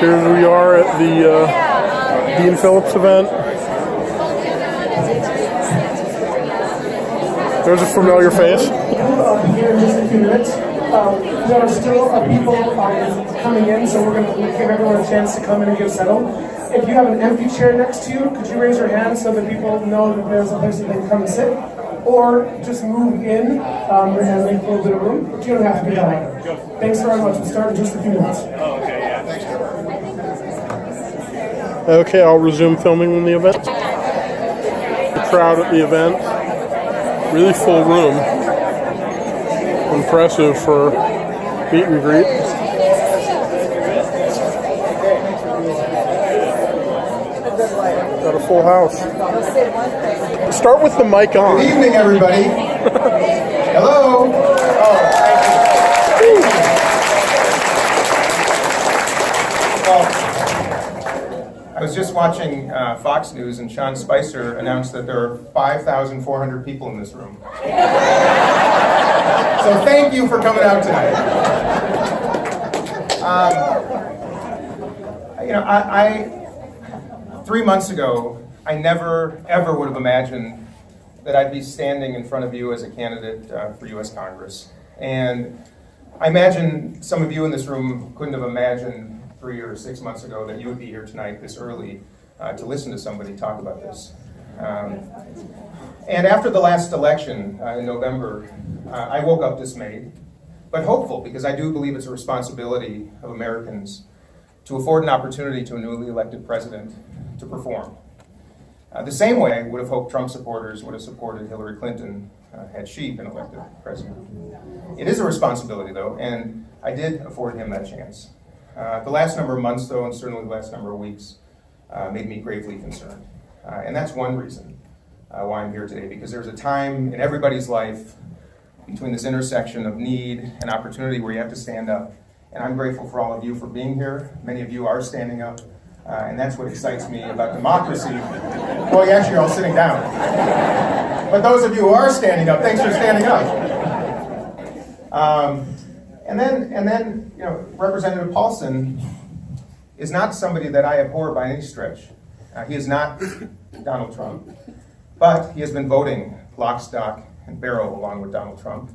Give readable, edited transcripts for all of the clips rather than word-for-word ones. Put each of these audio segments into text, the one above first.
Here we are at the Dean Phillips event. There's a familiar face. Here in just a few minutes. There are still people coming in, so we're going to give everyone a chance to come in and get settled. If you have an empty chair next to you, could you raise your hand so that people know that there's a place that they can come and sit? Or just move in and make a little bit of room. But you don't have to do that. Thanks very much. We'll start in just a few minutes. Okay, I'll resume filming in the event. The crowd at the event. Really full room. Impressive for meet and greet. Got a full house. Start with the mic on. Good evening, everybody. Hello. Well, I was just watching Fox News, and Sean Spicer announced that there are 5,400 people in this room. So thank you for coming out tonight. I 3 months ago, I never, ever would have imagined that I'd be standing in front of you as a candidate for U.S. Congress. And I imagine some of you in this room couldn't have imagined 3 or 6 months ago that you would be here tonight this early to listen to somebody talk about this. And after the last election in November, I woke up dismayed, but hopeful, because I do believe it's a responsibility of Americans to afford an opportunity to a newly elected president to perform. The same way I would have hoped Trump supporters would have supported Hillary Clinton had she been elected president. It is a responsibility, though, and I did afford him that chance. The last number of months, though, and certainly the last number of weeks, made me gravely concerned. And that's one reason why I'm here today, because there's a time in everybody's life between this intersection of need and opportunity where you have to stand up. And I'm grateful for all of you for being here. Many of you are standing up. And that's what excites me about democracy. Well, you actually are all sitting down. But those of you who are standing up, thanks for standing up. And then, Representative Paulson is not somebody that I abhor by any stretch. He is not Donald Trump, but he has been voting lock, stock, and barrel along with Donald Trump,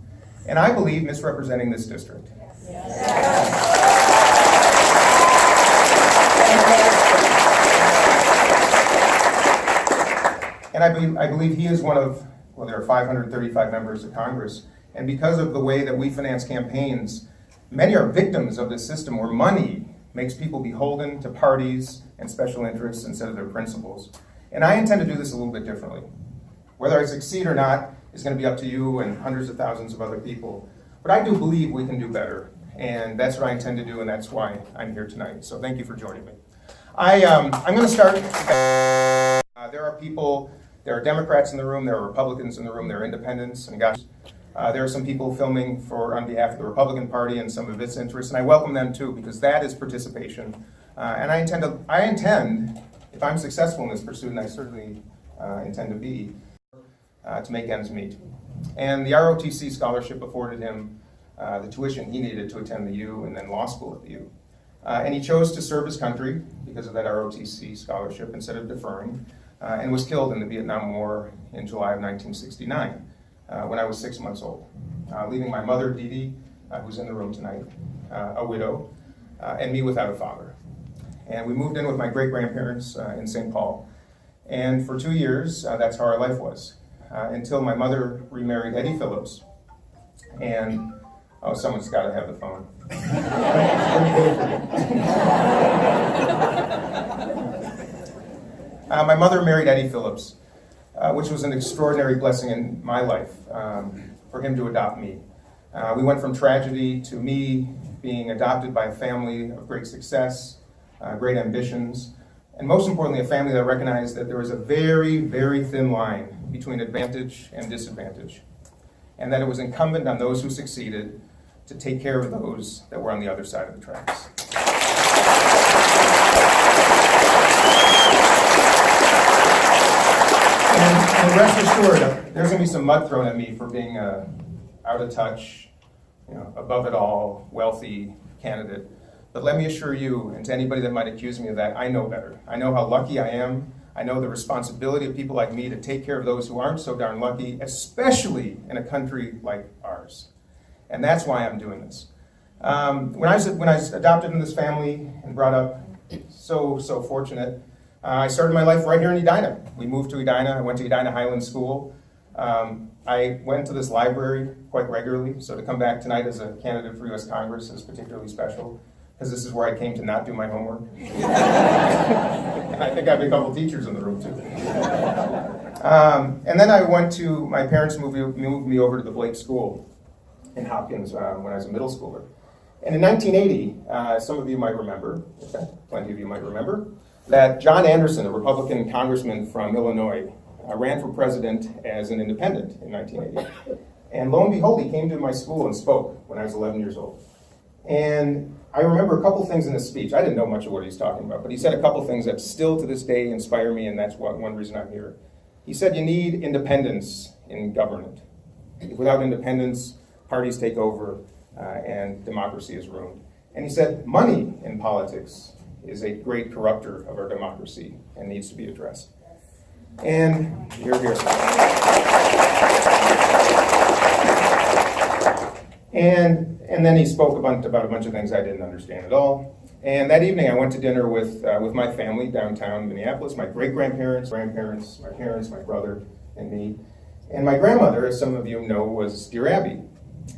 and I believe misrepresenting this district. And I believe he is one of, there are 535 members of Congress, and because of the way that we finance campaigns, many are victims of this system where money makes people beholden to parties and special interests instead of their principles. And I intend to do this a little bit differently. Whether I succeed or not is going to be up to you and hundreds of thousands of other people. But I do believe we can do better, and that's what I intend to do, and that's why I'm here tonight. So thank you for joining me. I'm going to start. There are Democrats in the room, there are Republicans in the room, there are independents, and gosh, there are some people filming on behalf of the Republican Party and some of its interests, and I welcome them too, because that is participation. And I intend, if I'm successful in this pursuit, and I certainly intend to be, to make ends meet. And the ROTC scholarship afforded him the tuition he needed to attend the U and then law school at the U. And he chose to serve his country because of that ROTC scholarship instead of deferring, and was killed in the Vietnam War in July of 1969 when I was 6 months old, leaving my mother, Dee Dee, who's in the room tonight, a widow, and me without a father. And we moved in with my great-grandparents in St. Paul. And for 2 years, that's how our life was, until my mother remarried Eddie Phillips. And, oh, someone's got to have the phone. My mother married Eddie Phillips, which was an extraordinary blessing in my life, for him to adopt me. We went from tragedy to me being adopted by a family of great success, great ambitions, and most importantly, a family that recognized that there was a very, very thin line between advantage and disadvantage, and that it was incumbent on those who succeeded to take care of those that were on the other side of the tracks. And rest assured, there's going to be some mud thrown at me for being a out of touch, above it all, wealthy candidate. But let me assure you, and to anybody that might accuse me of that, I know better. I know how lucky I am. I know the responsibility of people like me to take care of those who aren't so darn lucky, especially in a country like ours. And that's why I'm doing this. When I was adopted into this family and brought up, so fortunate, I started my life right here in Edina. We moved to Edina. I went to Edina Highland School. I went to this library quite regularly, so to come back tonight as a candidate for U.S. Congress is particularly special, because this is where I came to not do my homework. And I think I have a couple teachers in the room, too. And then I went to, my parents moved me over to the Blake School in Hopkins when I was a middle schooler. And in 1980, some of you might remember, plenty of you might remember, that John Anderson, a Republican congressman from Illinois, ran for president as an independent in 1980. And lo and behold, he came to my school and spoke when I was 11 years old. And I remember a couple things in his speech. I didn't know much of what he was talking about, but he said a couple things that still to this day inspire me, and that's one reason I'm here. He said you need independence in government. Without independence, parties take over and democracy is ruined. And he said money in politics is a great corrupter of our democracy and needs to be addressed. And here. And then he spoke about a bunch of things I didn't understand at all. And that evening I went to dinner with my family downtown Minneapolis, my great-grandparents, grandparents, my parents, my brother, and me. And my grandmother, as some of you know, was Dear Abby.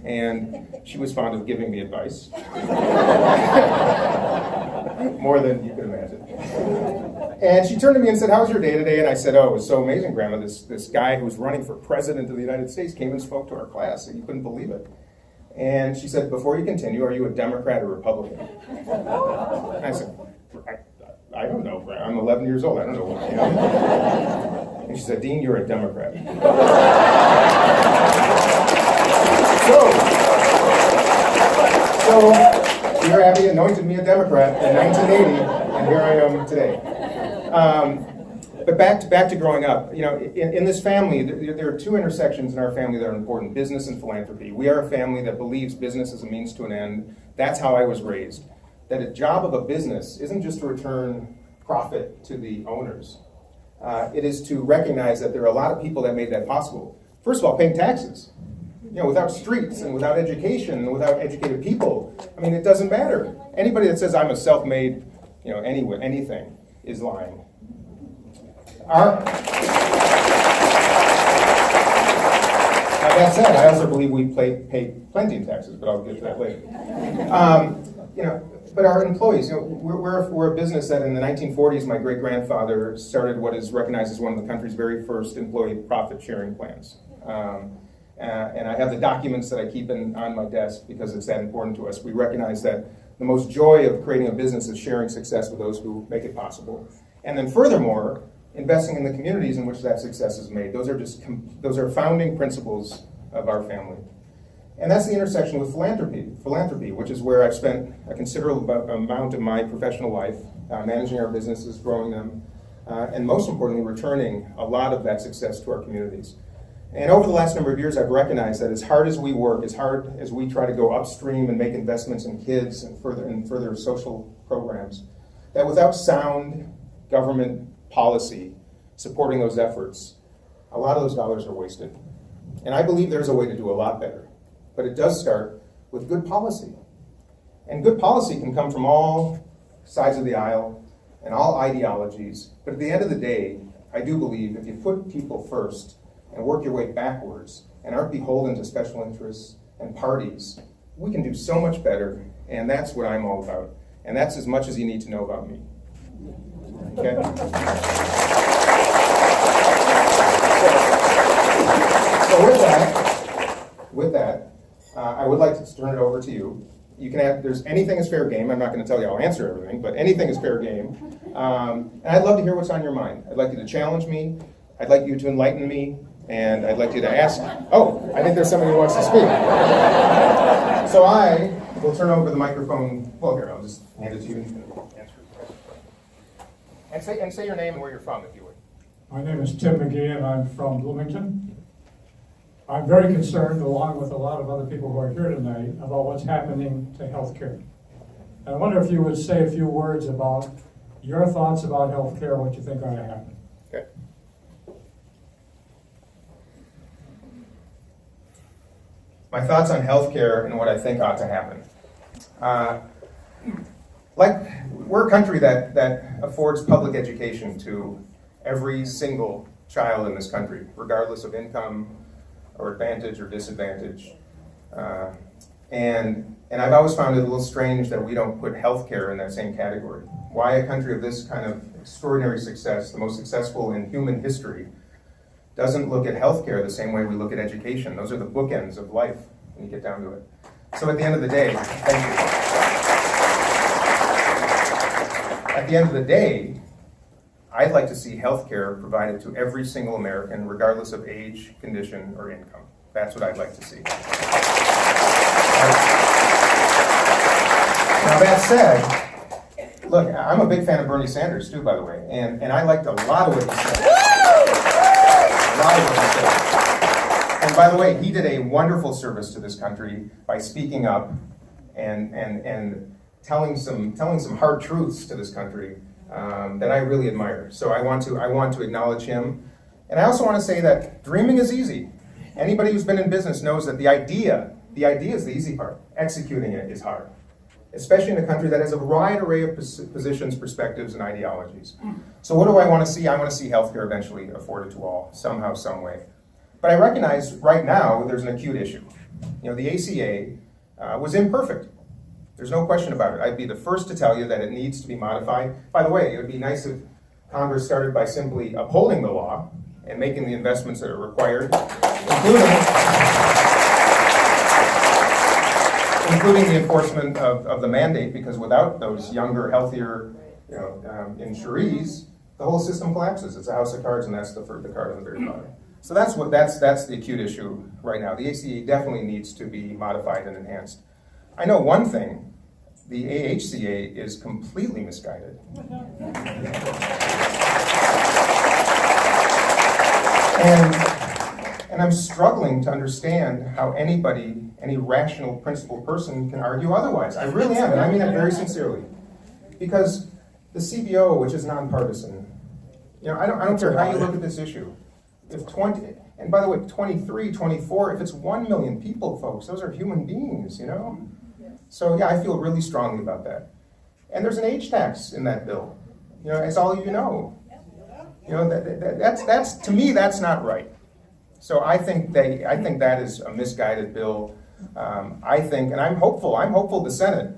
And she was fond of giving me advice. More than you could imagine. And she turned to me and said, "How was your day today?" And I said, "Oh, it was so amazing, Grandma. This guy who was running for president of the United States came and spoke to our class, and you couldn't believe it." And she said, "Before you continue, are you a Democrat or Republican?" And I said, I don't know, Grandma. I'm 11 years old. I don't know what I am. And she said, "Dean, you're a Democrat." So, Dear Abby anointed me a Democrat in 1980, and here I am today. But back to growing up, you know, in this family, there are two intersections in our family that are important: business and philanthropy. We are a family that believes business is a means to an end. That's how I was raised. That a job of a business isn't just to return profit to the owners. It is to recognize that there are a lot of people that made that possible. First of all, paying taxes. You know, without streets and without education and without educated people, I mean, it doesn't matter. Anybody that says I'm a self-made, you know, anything is lying. That said, I also believe we pay plenty in taxes, but I'll get to that later. You know, but our employees, you know, we're a business that in the 1940s, my great-grandfather started what is recognized as one of the country's very first employee profit-sharing plans. And I have the documents that I keep on my desk because it's that important to us. We recognize that the most joy of creating a business is sharing success with those who make it possible. And then furthermore, investing in the communities in which that success is made. Those are founding principles of our family. And that's the intersection with philanthropy, which is where I've spent a considerable amount of my professional life managing our businesses, growing them, and most importantly, returning a lot of that success to our communities. And over the last number of years, I've recognized that as hard as we work, as hard as we try to go upstream and make investments in kids and further social programs, that without sound government policy supporting those efforts, a lot of those dollars are wasted. And I believe there's a way to do a lot better. But it does start with good policy. And good policy can come from all sides of the aisle and all ideologies. But at the end of the day, I do believe if you put people first and work your way backwards and aren't beholden to special interests and parties, we can do so much better, and that's what I'm all about. And that's as much as you need to know about me. Okay? So with that, I would like to turn it over to you. You can add, there's anything is fair game. I'm not going to tell you I'll answer everything, but anything is fair game. And I'd love to hear what's on your mind. I'd like you to challenge me. I'd like you to enlighten me. And I'd like you to ask, oh, I think there's somebody who wants to speak. So I will turn over the microphone. Well, here, I'll just hand it to you and answer the question. And say your name and where you're from, if you would. My name is Tim McGee, and I'm from Bloomington. I'm very concerned, along with a lot of other people who are here tonight, about what's happening to healthcare. And I wonder if you would say a few words about your thoughts about healthcare, what you think ought to happen. Okay. My thoughts on healthcare and what I think ought to happen. We're a country that affords public education to every single child in this country, regardless of income or advantage or disadvantage. And I've always found it a little strange that we don't put healthcare in that same category. Why a country of this kind of extraordinary success, the most successful in human history, doesn't look at healthcare the same way we look at education. Those are the bookends of life when you get down to it. So at the end of the day, thank you. At the end of the day, I'd like to see healthcare provided to every single American, regardless of age, condition, or income. That's what I'd like to see. Now that said, look, I'm a big fan of Bernie Sanders too, by the way, and I liked a lot of what he said. A lot of what he said. And by the way, he did a wonderful service to this country by speaking up and telling some hard truths to this country that I really admire. So I want to acknowledge him, and I also want to say that dreaming is easy. Anybody who's been in business knows that the idea is the easy part. Executing it is hard, especially in a country that has a wide array of positions, perspectives, and ideologies. So what do I want to see? I want to see healthcare eventually afforded to all, somehow, some way. But I recognize right now there's an acute issue. You know, the ACA was imperfect. There's no question about it. I'd be the first to tell you that it needs to be modified. By the way, it would be nice if Congress started by simply upholding the law and making the investments that are required, including the enforcement of the mandate, because without those younger, healthier, insurees, the whole system collapses. It's a house of cards, and that's the card on the very bottom. So that's the acute issue right now. The ACA definitely needs to be modified and enhanced. I know one thing: the AHCA is completely misguided. And I'm struggling to understand how any rational, principled person can argue otherwise. I really am, and I mean that very sincerely. Because the CBO, which is nonpartisan, I don't care how you look at this issue. If 20, and by the way, 23, 24, if it's 1 million people, folks, those are human beings, So yeah, I feel really strongly about that. And there's an age tax in that bill, as all of you know. That's to me, that's not right. So I think that is a misguided bill. I think, and I'm hopeful the Senate,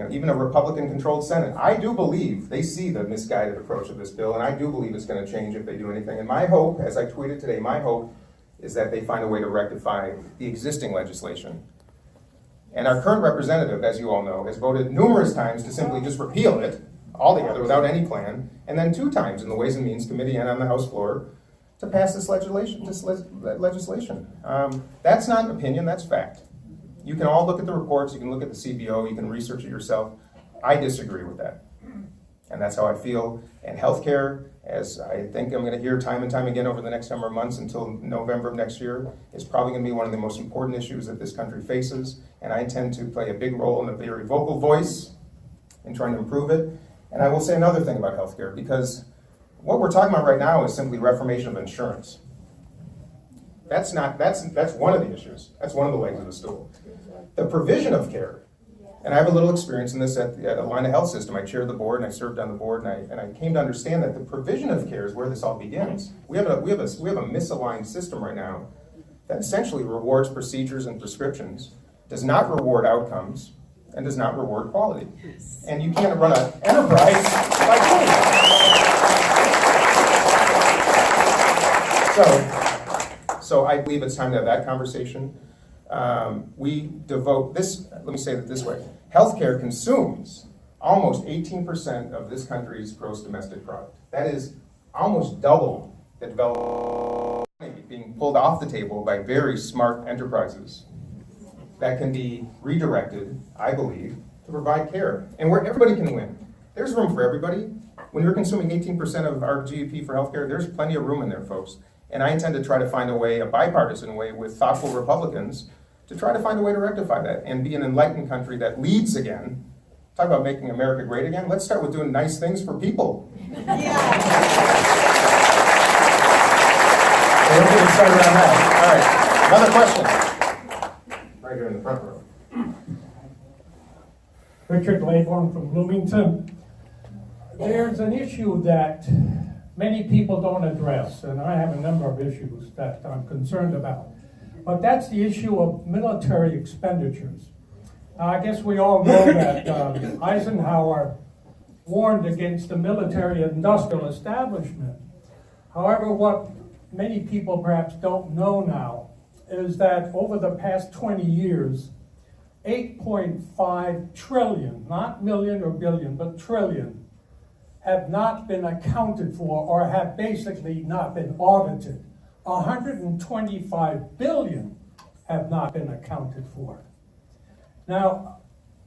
even a Republican-controlled Senate, I do believe they see the misguided approach of this bill, and I do believe it's going to change if they do anything. And my hope, as I tweeted today, my hope is that they find a way to rectify the existing legislation. And our current representative, as you all know, has voted numerous times to simply just repeal it altogether without any plan, and then 2 times in the Ways and Means Committee and on the House floor to pass this legislation. That's not opinion, that's fact. You can all look at the reports, you can look at the CBO, you can research it yourself. I disagree with that. And that's how I feel. And healthcare, as I think I'm going to hear time and time again over the next number of months until November of next year, is probably going to be one of the most important issues that this country faces. And I intend to play a big role in a very vocal voice in trying to improve it. And I will say another thing about healthcare, because what we're talking about right now is simply reformation of insurance. That's one of the issues. That's one of the legs of the stool. The provision of care, and I have a little experience in this at Atlanta Health System. I chaired the board and I served on the board, and I came to understand that the provision of care is where this all begins. We have a misaligned system right now that essentially rewards procedures and prescriptions, does not reward outcomes, and does not reward quality. And you can't run an enterprise by doing that. So I believe it's time to have that conversation. We devote this, let me say it this way, healthcare consumes almost 18% of this country's gross domestic product. That is almost double the developed money being pulled off the table by very smart enterprises that can be redirected, I believe, to provide care, and where everybody can win. There's room for everybody. When you're consuming 18% of our GDP for healthcare, there's plenty of room in there, folks. And I intend to try to find a way, a bipartisan way, with thoughtful Republicans, to try to find a way to rectify that and be an enlightened country that leads again Talk about making America great again. Let's start with doing nice things for people. So we're getting started on that. All right, another question. Right here in the front row. Richard Laybourne from Bloomington. There's an issue that many people don't address, and I have a number of issues that I'm concerned about. But that's the issue of military expenditures. I guess we all know that Eisenhower warned against the military-industrial establishment. However, what many people perhaps don't know now is that over the past 20 years, 8.5 trillion, not million or billion, but trillion, have not been accounted for or have basically not been audited. 125 billion have not been accounted for. Now,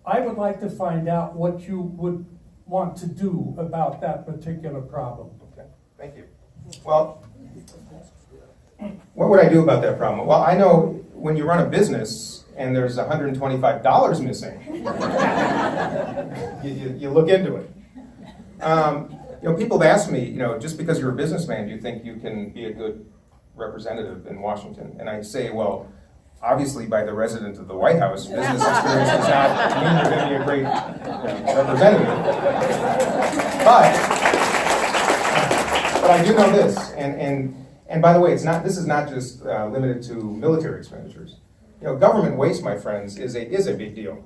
I would like to find out what you would want to do about that particular problem. Okay, thank you. Well, what would I do about that problem? Well, I know when you run a business and there's $125 missing, you look into it. People have asked me, just because you're a businessman, do you think you can be a good representative in Washington? And I say, well, obviously by the resident of the White House, business experience does not mean you're going to be a great representative. But I do know this, and by the way, this is not just limited to military expenditures. Government waste, my friends, is a big deal,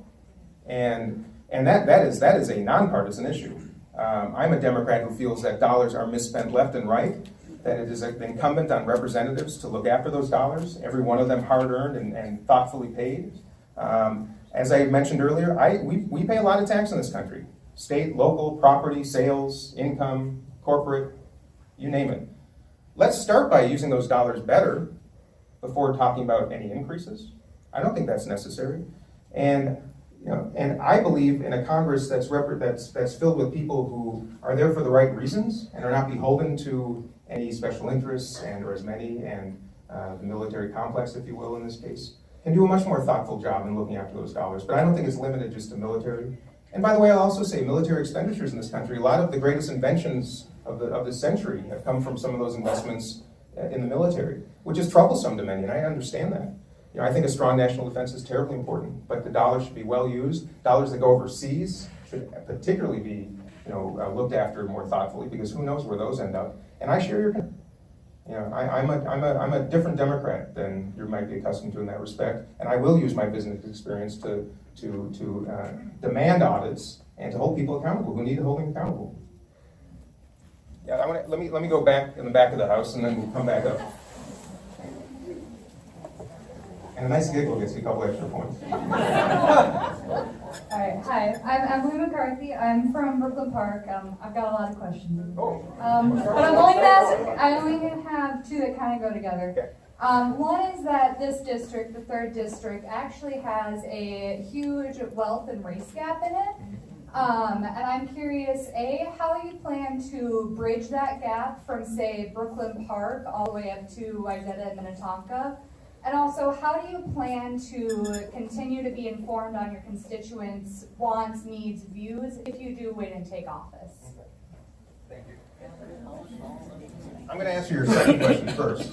and that is a nonpartisan issue. I'm a Democrat who feels that dollars are misspent left and right, that it is incumbent on representatives to look after those dollars, every one of them hard-earned and thoughtfully paid. As I mentioned earlier, we pay a lot of tax in this country. State, local, property, sales, income, corporate, you name it. Let's start by using those dollars better before talking about any increases. I don't think that's necessary. And I believe in a Congress that's filled with people who are there for the right reasons and are not beholden to any special interests or as many, and the military complex, if you will, in this case, can do a much more thoughtful job in looking after those dollars. But I don't think it's limited just to military. And by the way, I'll also say military expenditures in this country, a lot of the greatest inventions of this century have come from some of those investments in the military, which is troublesome to many, and I understand that. I think a strong national defense is terribly important, but the dollars should be well used. Dollars that go overseas should particularly be, looked after more thoughtfully, because who knows where those end up. And I share your concern. I'm a different Democrat than you might be accustomed to in that respect, and I will use my business experience to demand audits and to hold people accountable who need holding accountable. Yeah, let me go back in the back of the house, and then we'll come back up. And a nice giggle gets you a couple extra points. All right, hi, I'm Emily McCarthy. I'm from Brooklyn Park. I've got a lot of questions. Oh. But I only have two that kind of go together. Okay. One is that this district, the 3rd district, actually has a huge wealth and race gap in it. And I'm curious, A, how you plan to bridge that gap from, say, Brooklyn Park all the way up to Wayzata and Minnetonka? And also, how do you plan to continue to be informed on your constituents' wants, needs, views if you do win and take office? Thank you. I'm going to answer your second question first,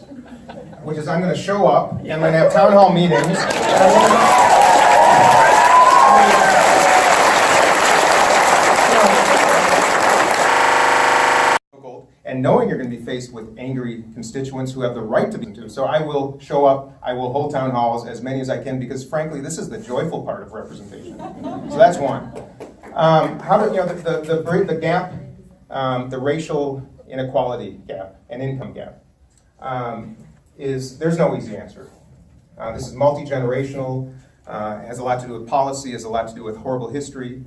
which is I'm going to show up and I'm going to have town hall meetings. And knowing you're going to be faced with angry constituents who have the right to be to. So I will show up, I will hold town halls, as many as I can, because frankly, this is the joyful part of representation. So that's one. The gap, the racial inequality gap and income gap, there's no easy answer. This is multi-generational, has a lot to do with policy, has a lot to do with horrible history.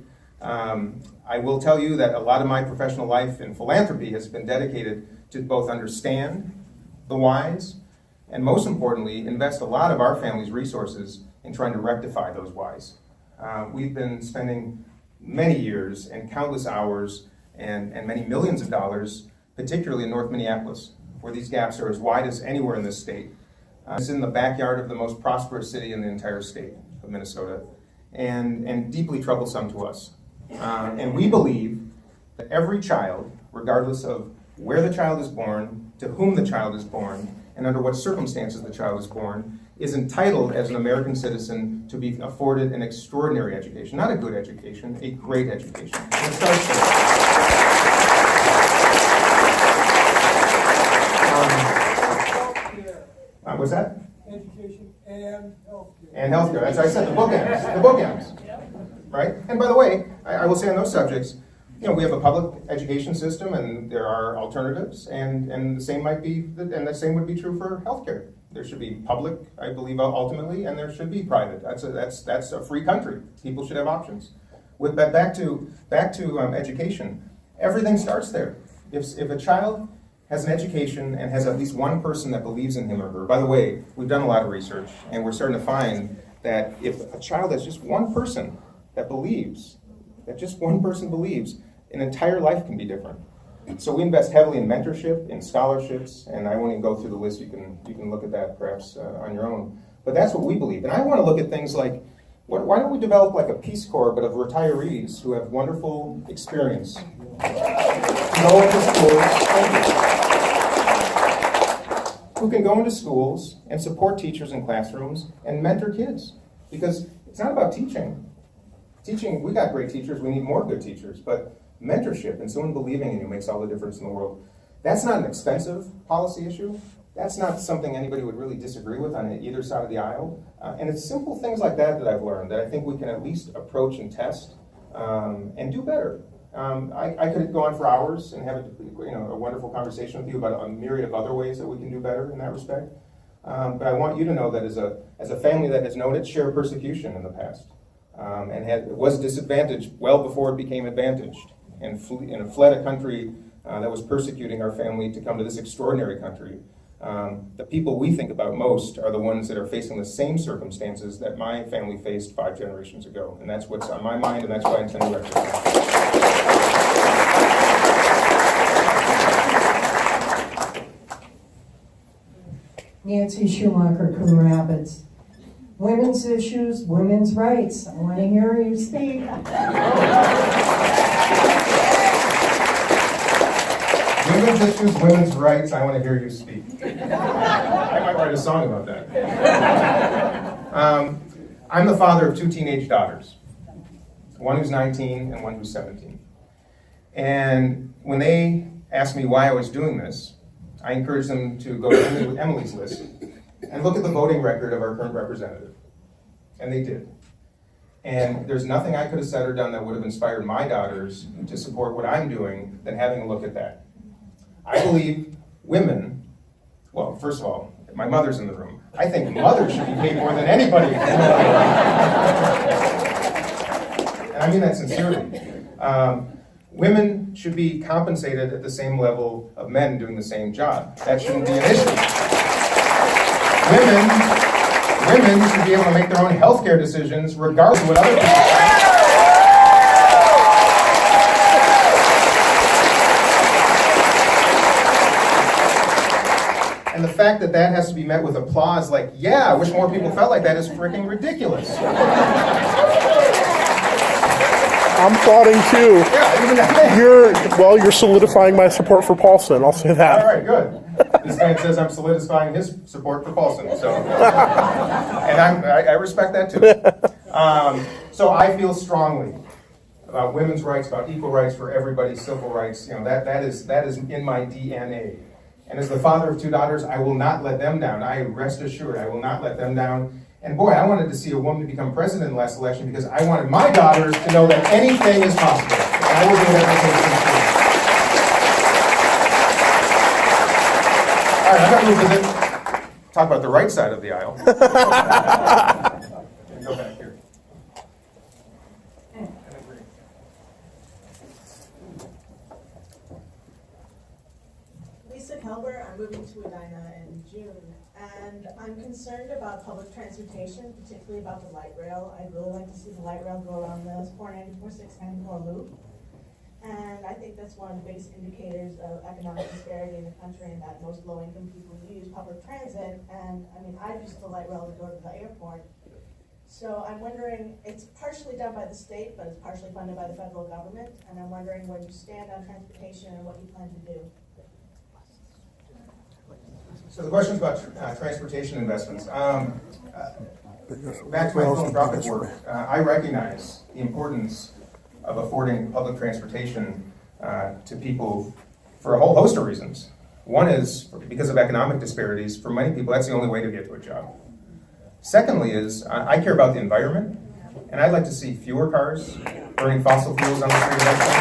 I will tell you that a lot of my professional life in philanthropy has been dedicated to both understand the whys and, most importantly, invest a lot of our family's resources in trying to rectify those whys. We've been spending many years and countless hours and many millions of dollars, particularly in North Minneapolis, where these gaps are as wide as anywhere in this state. It's in the backyard of the most prosperous city in the entire state of Minnesota, and deeply troublesome to us. And we believe that every child, regardless of where the child is born, to whom the child is born, and under what circumstances the child is born, is entitled as an American citizen to be afforded an extraordinary education. Not a good education, a great education. And it starts there. What's that? Education and healthcare. And healthcare. That's what I said, the bookends. The bookends. Right? And by the way, I will say on those subjects, we have a public education system, and there are alternatives, and the same would be true for healthcare. There should be public, I believe, ultimately, and there should be private. That's a free country. People should have options. Back to education. Everything starts there. If a child has an education and has at least one person that believes in him or her. By the way, we've done a lot of research, and we're starting to find that if a child has just one person that believes, an entire life can be different. So we invest heavily in mentorship, in scholarships, and I won't even go through the list. You can look at that perhaps on your own. But that's what we believe. And I want to look at things like, why don't we develop like a Peace Corps, but of retirees who have wonderful experience, go into schools, who can go into schools and support teachers in classrooms and mentor kids. Because it's not about teaching. Teaching, we got great teachers, we need more good teachers, but mentorship and someone believing in you makes all the difference in the world. That's not an expensive policy issue. That's not something anybody would really disagree with on either side of the aisle. And it's simple things like that I've learned that I think we can at least approach and test and do better. I could go on for hours and have a wonderful conversation with you about a myriad of other ways that we can do better in that respect. But I want you to know that as a family that has known its share of persecution in the past, and was disadvantaged well before it became advantaged, and fled a country that was persecuting our family to come to this extraordinary country. The people we think about most are the ones that are facing the same circumstances that my family faced 5 generations ago. And that's what's on my mind, and that's why I intend to recognize. Nancy Schumacher, Coon Rapids. Women's issues, women's rights. I want to hear you speak. Women's issues, women's rights, I want to hear you speak. I might write a song about that. I'm the father of 2 teenage daughters, one who's 19 and one who's 17. And when they asked me why I was doing this, I encouraged them to go to Emily's list and look at the voting record of our current representative. And they did. And there's nothing I could have said or done that would have inspired my daughters to support what I'm doing than having a look at that. I believe women, well, first of all, my mother's in the room. I think mothers should be paid more than anybody. And I mean that sincerely. Women should be compensated at the same level of men doing the same job. That shouldn't be an issue. Women should be able to make their own healthcare decisions regardless of what other people think. And the fact that that has to be met with applause like, yeah, I wish more people felt like that is freaking ridiculous. I'm applauding too. Yeah, even that. You're solidifying my support for Paulson. I'll say that. All right, good. This man says I'm solidifying his support for Paulson, so and I respect that too. So I feel strongly about women's rights, about equal rights for everybody, civil rights. That is in my DNA. And as the father of 2 daughters, I will not let them down. I rest assured, I will not let them down. And boy, I wanted to see a woman become president in the last election because I wanted my daughters to know that anything is possible. And I will do whatever it takes to do. All right, I'm going to move to talk about the right side of the aisle. And go back here. Lisa Kelber, I'm moving to Edina in June, and I'm concerned about public transportation, particularly about the light rail. I'd really like to see the light rail go around the 494, 694 loop. And I think that's one of the biggest indicators of economic disparity in the country, and that most low-income people use public transit. And I mean, I've used the light rail to go to the airport. So I'm wondering, it's partially done by the state, but it's partially funded by the federal government, and I'm wondering where you stand on transportation and what you plan to do. So the question's about transportation investments. Back to my philanthropic work, I recognize the importance of affording public transportation to people for a whole host of reasons. One is because of economic disparities. For many people, that's the only way to get to a job. Secondly is, I care about the environment, and I'd like to see fewer cars burning fossil fuels on the street eventually.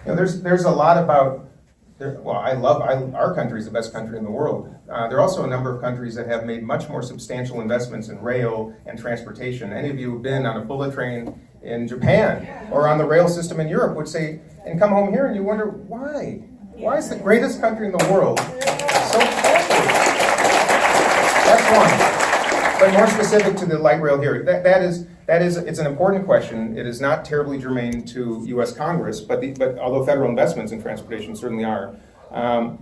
And there's a lot about, our country is the best country in the world. There are also a number of countries that have made much more substantial investments in rail and transportation. Any of you who've been on a bullet train in Japan or on the rail system in Europe would say, and come home here and you wonder, why? Why is the greatest country in the world so backward? That's one. But more specific to the light rail here, it's an important question. It is not terribly germane to U.S. Congress, but although federal investments in transportation certainly are.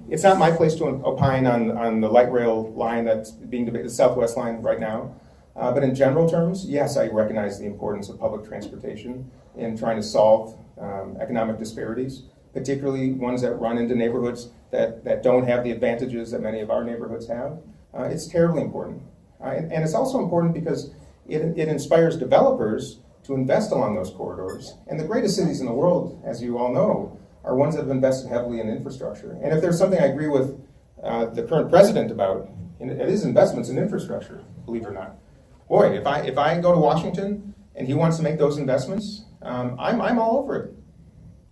It's not my place to opine on the light rail line that's being debated, the Southwest line right now. But in general terms, yes, I recognize the importance of public transportation in trying to solve economic disparities, particularly ones that run into neighborhoods that don't have the advantages that many of our neighborhoods have. It's terribly important. And it's also important because it inspires developers to invest along those corridors. And the greatest cities in the world, as you all know, are ones that have invested heavily in infrastructure. And if there's something I agree with the current president about, it is investments in infrastructure, believe it or not. Boy, if I go to Washington and he wants to make those investments, I'm all over it.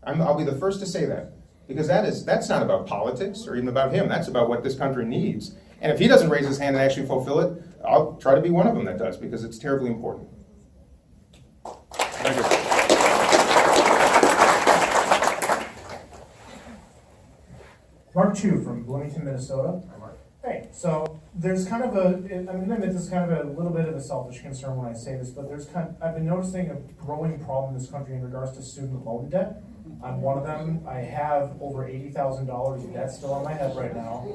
I'll be the first to say that, because that's not about politics or even about him. That's about what this country needs. And if he doesn't raise his hand and actually fulfill it, I'll try to be one of them that does, because it's terribly important. Thank you. Mark Chu from Bloomington, Minnesota. Hey, so there's kind of this is kind of a little bit of a selfish concern when I say this, but I've been noticing a growing problem in this country in regards to student loan debt. I'm one of them. I have over $80,000 of debt still on my head right now.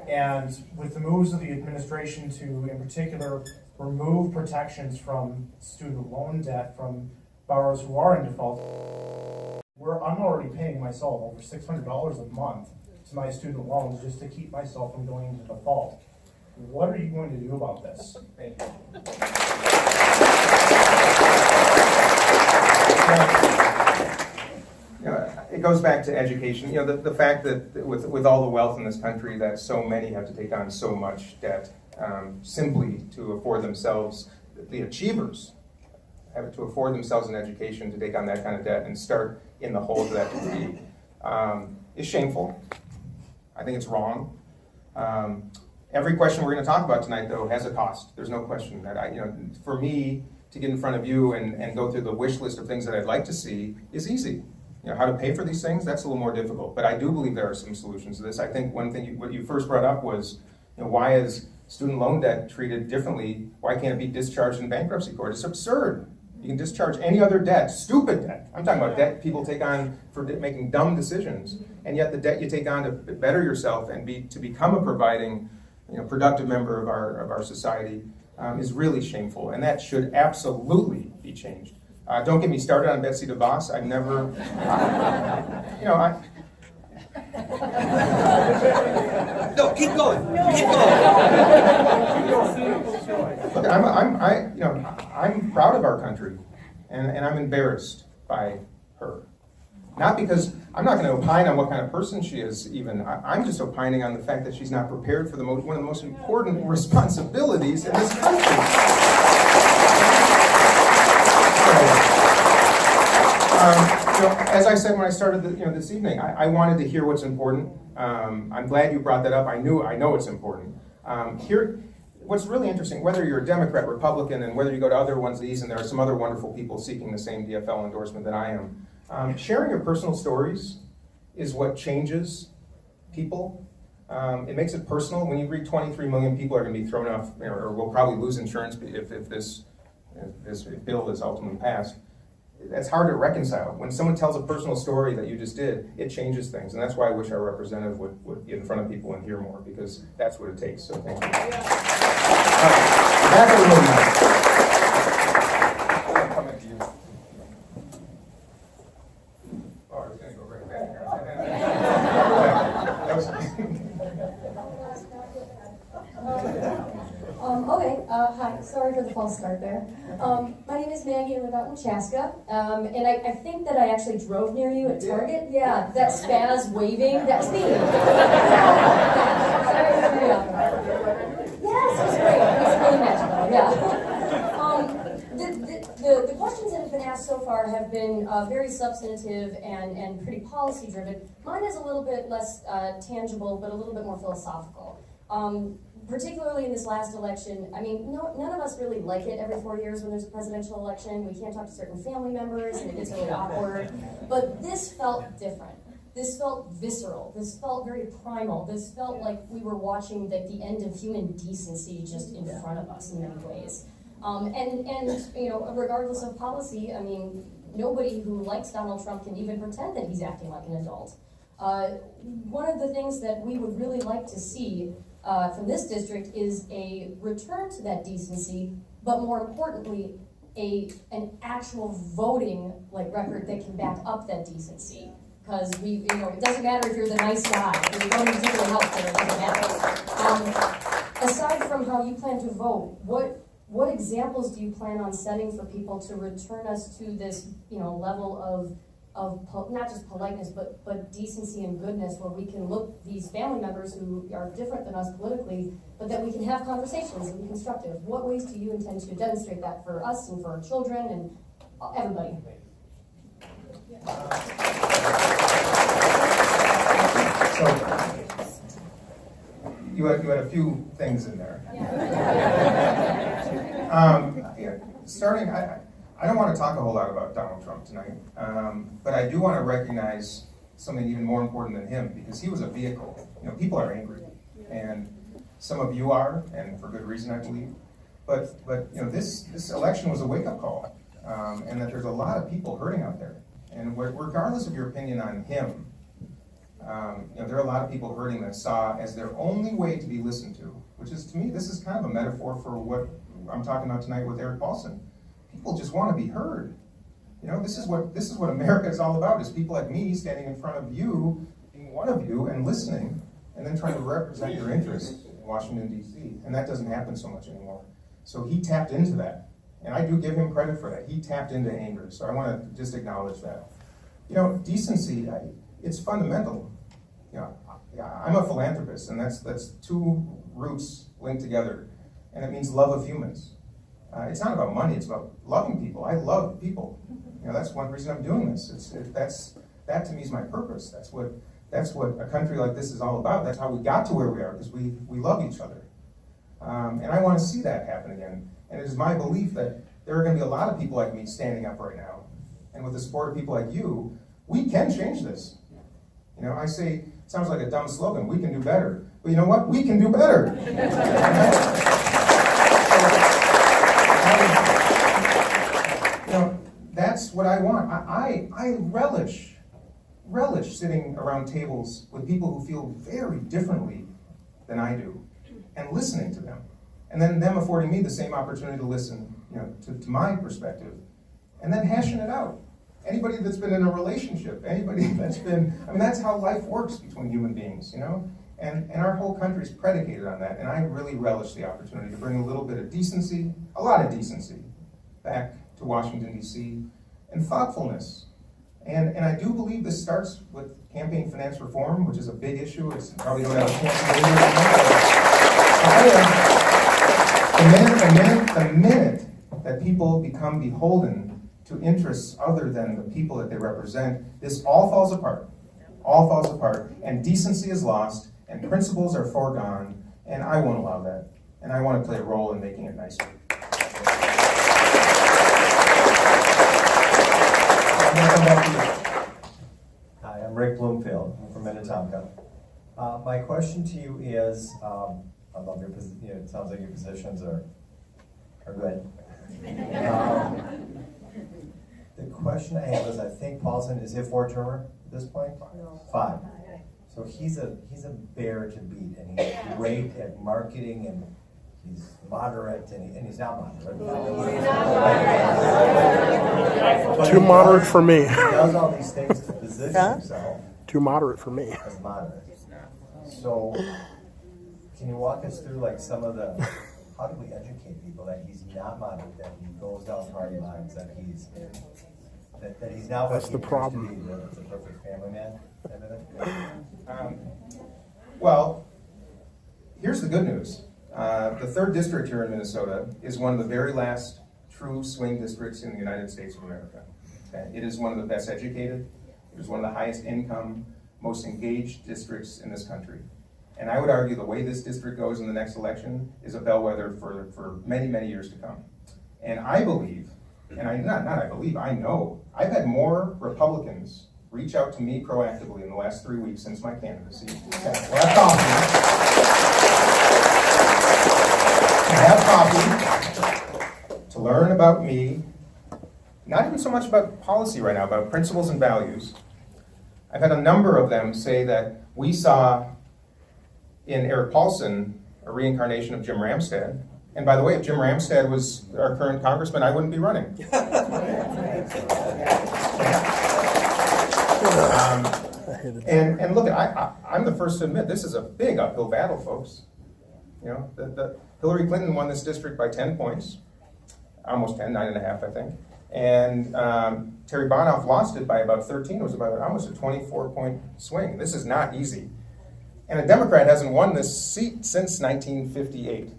And with the moves of the administration to, in particular, remove protections from student loan debt from borrowers who are in default, I'm already paying myself over $600 a month to my student loans just to keep myself from going into default. What are you going to do about this? Thank you. It goes back to education. The fact that with all the wealth in this country, that so many have to take on so much debt simply to afford themselves, the achievers have to afford themselves an education to take on that kind of debt and start in the hole to that degree, is shameful. I think it's wrong. Every question we're going to talk about tonight, though, has a cost. There's no question that for me to get in front of you and go through the wish list of things that I'd like to see is easy. How to pay for these things, that's a little more difficult. But I do believe there are some solutions to this. I think one thing, what you first brought up was, why is student loan debt treated differently? Why can't it be discharged in bankruptcy court? It's absurd. You can discharge any other debt, stupid debt. I'm talking about debt people take on for making dumb decisions. And yet the debt you take on to better yourself and to become a providing, productive member of our society is really shameful. And that should absolutely be changed. Don't get me started on Betsy DeVos. I've never, No, keep going. Keep going. Look, I'm proud of our country, and I'm embarrassed by her. Not because I'm not going to opine on what kind of person she is. Even I'm just opining on the fact that she's not prepared for one of the most important responsibilities in this country. As I said when I started this evening, I wanted to hear what's important. I'm glad you brought that up. I know it's important. What's really interesting, whether you're a Democrat, Republican, and whether you go to other ones of these, and there are some other wonderful people seeking the same DFL endorsement that I am, sharing your personal stories is what changes people. It makes it personal. When you read 23 million people are going to be thrown off, or will probably lose insurance if this bill is ultimately passed. that's hard to reconcile. When someone tells a personal story that you just did, it changes things. And that's why I wish our representative would get in front of people and hear more, because that's what it takes. So thank you. That's a really nice. I'm coming to you. Oh, I was going to go right back here. That was Okay, hi, sorry for the false start there. My name is Maggie, I live out in Chaska, and I think that I actually drove near you at Target. Yeah, that spaz waving, that's me. Yes, it was great, it was really magical, yeah. The questions that have been asked so far have been very substantive and pretty policy driven. Mine is a little bit less tangible, but a little bit more philosophical. Particularly in this last election, I mean, none of us really like it every 4 years when there's a presidential election. We can't talk to certain family members and it gets really awkward. But this felt different. This felt visceral. This felt very primal. This felt like we were watching the end of human decency just in front of us in many ways. And you know, regardless of policy, I mean, nobody who likes Donald Trump can even pretend that he's acting like an adult. One of the things that we would really like to see from this district is a return to that decency, but more importantly, an actual voting record that can back up that decency. Because it doesn't matter if you're the nice guy, if you're voting particularly healthcare, it doesn't matter. Aside from how you plan to vote, what examples do you plan on setting for people to return us to this level of not just politeness, but decency and goodness, where we can look these family members who are different than us politically, but that we can have conversations and be constructive? What ways do you intend to demonstrate that for us and for our children and everybody? So, you had a few things in there. Starting, I don't want to talk a whole lot about Donald Trump tonight, but I do want to recognize something even more important than him, because he was a vehicle. People are angry, and some of you are, and for good reason, I believe. But this election was a wake-up call, and that there's a lot of people hurting out there. And regardless of your opinion on him, there are a lot of people hurting that saw as their only way to be listened to, which is, to me, this is kind of a metaphor for what I'm talking about tonight with Eric Paulson. People just want to be heard. This is what America is all about, is people like me standing in front of you, being one of you, and listening, and then trying to represent your interests in Washington, D.C. And that doesn't happen so much anymore. So he tapped into that. And I do give him credit for that. He tapped into anger. So I want to just acknowledge that. Decency, it's fundamental. I'm a philanthropist, and that's two roots linked together. And it means love of humans. It's not about money, it's about loving people. I love people. That's one reason I'm doing this. That to me is my purpose. That's what a country like this is all about. That's how we got to where we are, because we love each other. And I want to see that happen again. And it is my belief that there are going to be a lot of people like me standing up right now. And with the support of people like you, we can change this. I say, it sounds like a dumb slogan, we can do better. But you know what? We can do better. That's what I want. I relish sitting around tables with people who feel very differently than I do, and listening to them. And then them affording me the same opportunity to listen, to my perspective, and then hashing it out. Anybody that's been in a relationship, anybody that's been, that's how life works between human beings, And our whole country is predicated on that, and I really relish the opportunity to bring a little bit of decency, a lot of decency, back to Washington, D.C., and thoughtfulness. And I do believe this starts with campaign finance reform, which is a big issue. It's probably don't have a chance to the minute that people become beholden to interests other than the people that they represent, this all falls apart. All falls apart, and decency is lost, and principles are foregone, and I won't allow that. And I want to play a role in making it nicer. I'm going to come back to you. Hi, I'm Rick Bloomfield. I'm from Minnetonka. My question to you is, I love your position. It sounds like your positions are good. The question I have is, I think Paulson, is he a four-termer at this point? Five. So he's a bear to beat, and he's great at marketing, and he's moderate, and he's not moderate. Too moderate for me. He does all these things to position himself Too moderate for me. as moderate. So, can you walk us through like some of the, how do we educate people that he's not moderate, that he goes down party lines, that he's not what That's he the appears problem. to be, that he's a perfect family man? Well, here's the good news. The 3rd District here in Minnesota is one of the very last true swing districts in the United States of America. Okay? It is one of the best educated, it is one of the highest income, most engaged districts in this country. And I would argue the way this district goes in the next election is a bellwether for many, many years to come. And I believe, and I know, I've had more Republicans reach out to me proactively in the last 3 weeks since my candidacy to have coffee, to learn about me, not even so much about policy right now, about principles and values. I've had a number of them say that we saw in Eric Paulson a reincarnation of Jim Ramstad. And by the way, if Jim Ramstad was our current congressman, I wouldn't be running. And look, I'm the first to admit this is a big uphill battle, folks. You know, the Hillary Clinton won this district by 10 points, almost 10, 9.5, I think. And Terry Bonoff lost it by about 13. It was about almost a 24-point swing. This is not easy. And a Democrat hasn't won this seat since 1958,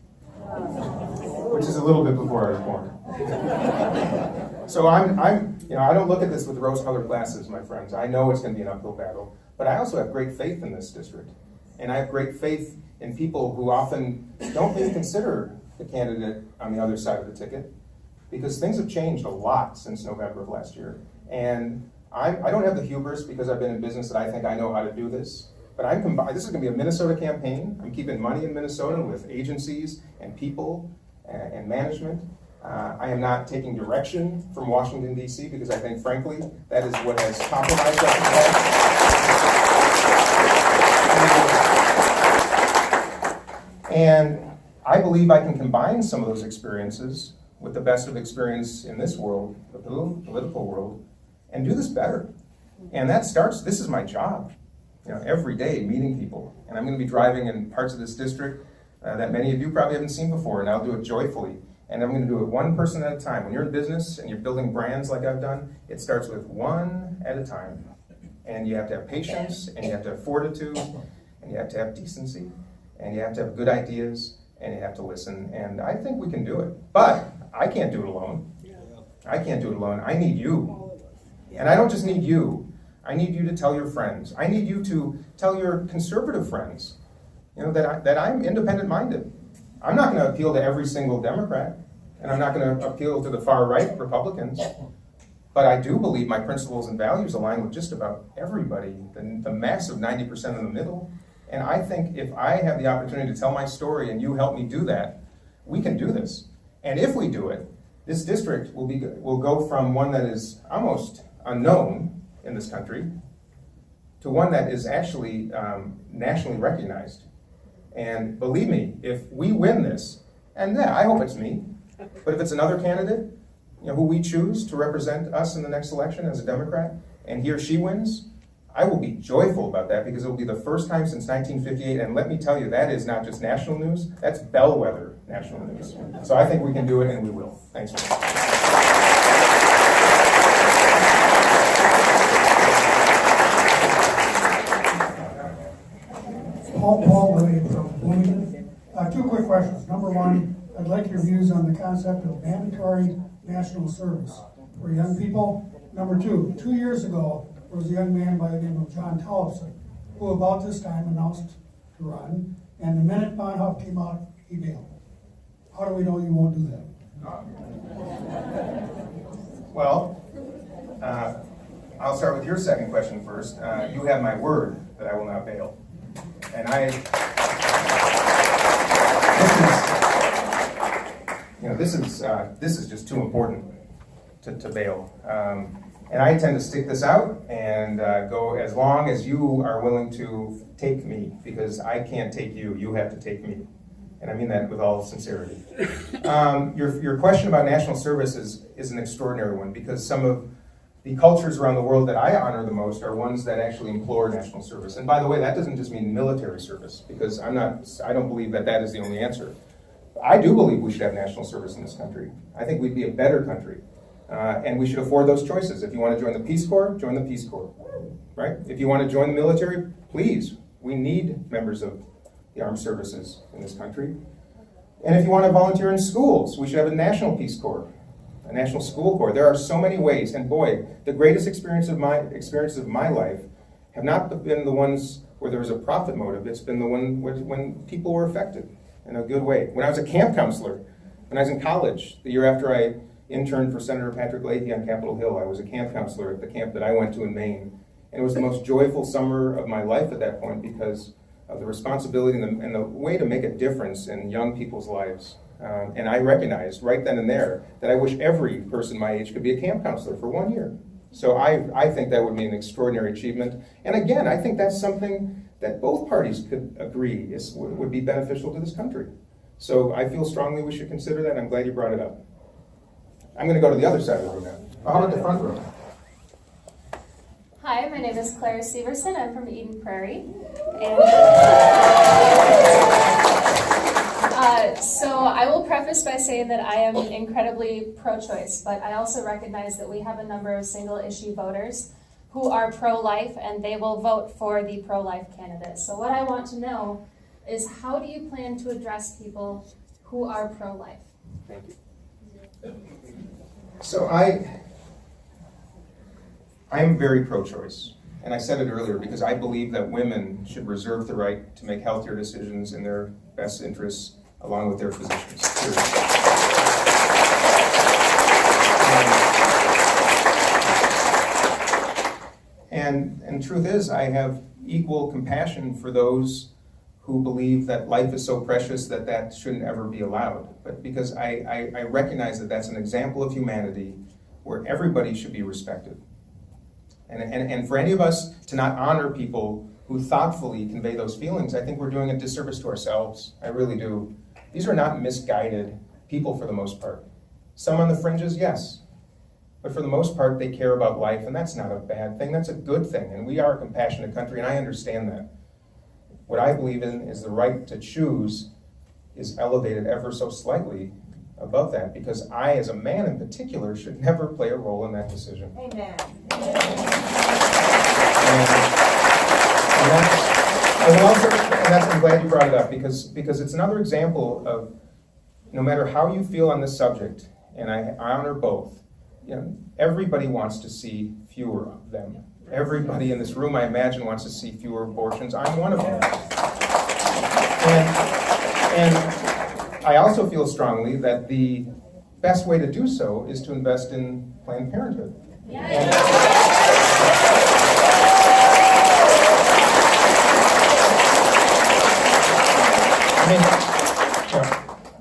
which is a little bit before I was born. So I don't look at this with rose-colored glasses, my friends. I know it's going to be an uphill battle, but I also have great faith in this district. And I have great faith in people who often don't even consider the candidate on the other side of the ticket, because things have changed a lot since November of last year. And I don't have the hubris, because I've been in business, that I think I know how to do this. But this is going to be a Minnesota campaign. I'm keeping money in Minnesota with agencies and people and management. I am not taking direction from Washington, D.C., because I think, frankly, that is what has compromised us today. And I believe I can combine some of those experiences with the best of experience in this world, the political world, and do this better. And that starts, this is my job. Every day meeting people. And I'm going to be driving in parts of this district that many of you probably haven't seen before, and I'll do it joyfully. And I'm going to do it one person at a time. When you're in business and you're building brands like I've done, it starts with one at a time. And you have to have patience, and you have to have fortitude, and you have to have decency, and you have to have good ideas, and you have to listen. And I think we can do it. But I can't do it alone. I can't do it alone. I need you. And I don't just need you. I need you to tell your friends. I need you to tell your conservative friends, that I'm independent-minded. I'm not going to appeal to every single Democrat, and I'm not going to appeal to the far-right Republicans, but I do believe my principles and values align with just about everybody, the massive 90% in the middle. And I think if I have the opportunity to tell my story and you help me do that, we can do this. And if we do it, this district will go from one that is almost unknown in this country to one that is actually nationally recognized. And believe me, if we win this, and I hope it's me, but if it's another candidate, who we choose to represent us in the next election as a Democrat, and he or she wins, I will be joyful about that, because it will be the first time since 1958, and let me tell you, that is not just national news, that's bellwether national news. So I think we can do it, and we will. Thanks. Paul Williams from Bloomington. Two quick questions. Number one, I'd like your views on the concept of mandatory national service for young people. Number two, 2 years ago, there was a young man by the name of John Tollefson, who about this time announced to run, and the minute Bonhoeff came out, he bailed. How do we know you won't do that? Well, I'll start with your second question first. You have my word that I will not bail. And this is just too important to bail. And I intend to stick this out and go as long as you are willing to take me, because I can't take you, you have to take me. And I mean that with all sincerity. Your question about national service is an extraordinary one, because some of the cultures around the world that I honor the most are ones that actually implore national service. And by the way, that doesn't just mean military service, because I don't believe that that is the only answer. I do believe we should have national service in this country. I think we'd be a better country. And we should afford those choices. If you want to join the Peace Corps, join the Peace Corps, right? If you want to join the military, please. We need members of the armed services in this country. And if you want to volunteer in schools, we should have a national Peace Corps, a national school corps. There are so many ways. And boy, the greatest experiences of my life have not been the ones where there was a profit motive. It's been the one when people were affected in a good way. When I was a camp counselor, when I was in college, the year after I interned for Senator Patrick Leahy on Capitol Hill, I was a camp counselor at the camp that I went to in Maine. And it was the most joyful summer of my life at that point, because of the responsibility and the way to make a difference in young people's lives. And I recognized right then and there that I wish every person my age could be a camp counselor for 1 year. So I think that would be an extraordinary achievement. And again, I think that's something that both parties could agree would be beneficial to this country. So I feel strongly we should consider that, and I'm glad you brought it up. I'm going to go to the other side of the room now. How about the front room? Hi, my name is Claire Severson. I'm from Eden Prairie. And so I will preface by saying that I am incredibly pro-choice, but I also recognize that we have a number of single-issue voters who are pro-life, and they will vote for the pro-life candidate. So what I want to know is, how do you plan to address people who are pro-life? Thank you. So I am very pro-choice, and I said it earlier because I believe that women should reserve the right to make healthier decisions in their best interests along with their physicians. And truth is, I have equal compassion for those who believe that life is so precious that that shouldn't ever be allowed. But because I recognize that that's an example of humanity where everybody should be respected. And for any of us to not honor people who thoughtfully convey those feelings, I think we're doing a disservice to ourselves. I really do. These are not misguided people for the most part. Some on the fringes, yes. But for the most part, they care about life, and that's not a bad thing. That's a good thing. And we are a compassionate country, and I understand that. What I believe in is the right to choose is elevated ever so slightly above that, because I, as a man in particular, should never play a role in that decision. Amen. I'm glad you brought it up, because it's another example of, no matter how you feel on this subject, and I honor both, everybody wants to see fewer of them. Everybody in this room, I imagine, wants to see fewer abortions. I'm one of them. And I also feel strongly that the best way to do so is to invest in Planned Parenthood.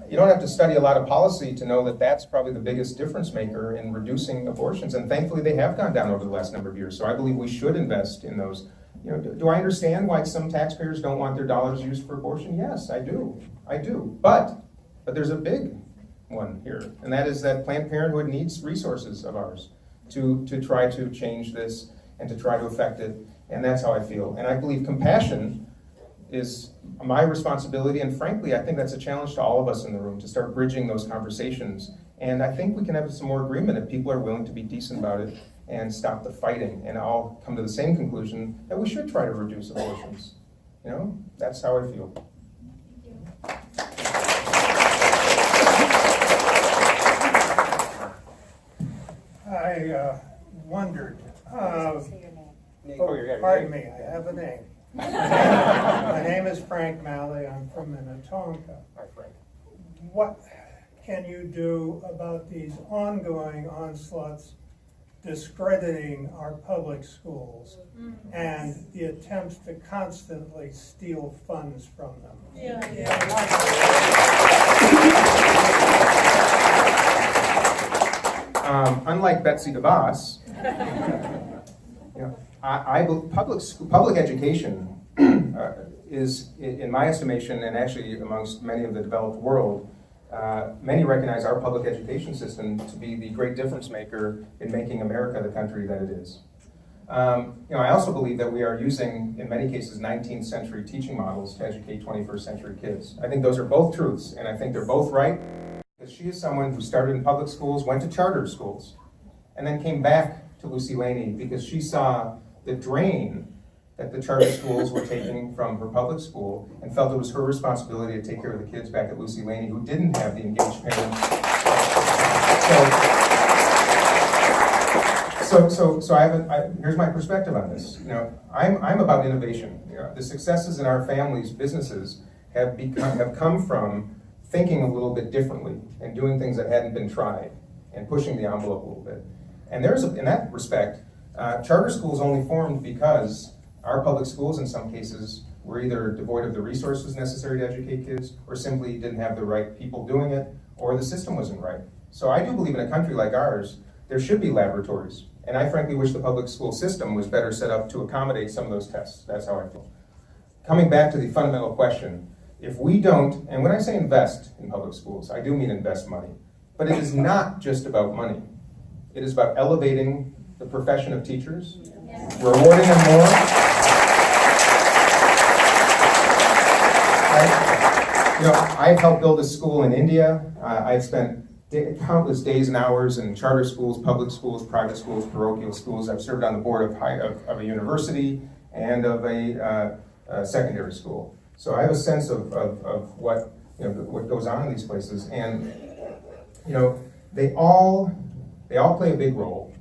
You don't have to study a lot of policy to know that that's probably the biggest difference maker in reducing abortions, and thankfully they have gone down over the last number of years. So I believe we should invest in those. Do I understand why some taxpayers don't want their dollars used for abortion? Yes, I do. But there's a big one here, and that is that Planned Parenthood needs resources of ours to try to change this and to try to affect it, and that's how I feel. And I believe compassion is my responsibility, and frankly, I think that's a challenge to all of us in the room, to start bridging those conversations. And I think we can have some more agreement if people are willing to be decent about it and stop the fighting, and all come to the same conclusion that we should try to reduce abortions. That's how I feel. I wondered, pardon me, I have a name. My name is Frank Malley. I'm from Minnetonka. Hi, Frank. What can you do about these ongoing onslaughts discrediting our public schools and the attempts to constantly steal funds from them? unlike Betsy DeVos, public education is, in my estimation, and actually amongst many of the developed world, many recognize our public education system to be the great difference maker in making America the country that it is. I also believe that we are using, in many cases, 19th century teaching models to educate 21st century kids. I think those are both truths, and I think they're both right. Because she is someone who started in public schools, went to charter schools, and then came back to Lucy Laney because she saw the drain that the charter schools were taking from her public school and felt it was her responsibility to take care of the kids back at Lucy Laney who didn't have the engaged parents. So here's my perspective on this. I'm about innovation. The successes in our families' businesses have come from thinking a little bit differently and doing things that hadn't been tried and pushing the envelope a little bit. And in that respect, charter schools only formed because our public schools, in some cases, were either devoid of the resources necessary to educate kids or simply didn't have the right people doing it or the system wasn't right. So I do believe in a country like ours, there should be laboratories. And I frankly wish the public school system was better set up to accommodate some of those tests. That's how I feel. Coming back to the fundamental question, if we don't, and when I say invest in public schools, I do mean invest money, but it is not just about money. It is about elevating the profession of teachers, rewarding them more. I've helped build a school in India. I've spent countless days and hours in charter schools, public schools, private schools, parochial schools. I've served on the board of a university and of a secondary school. So I have a sense of what goes on in these places, and they all play a big role.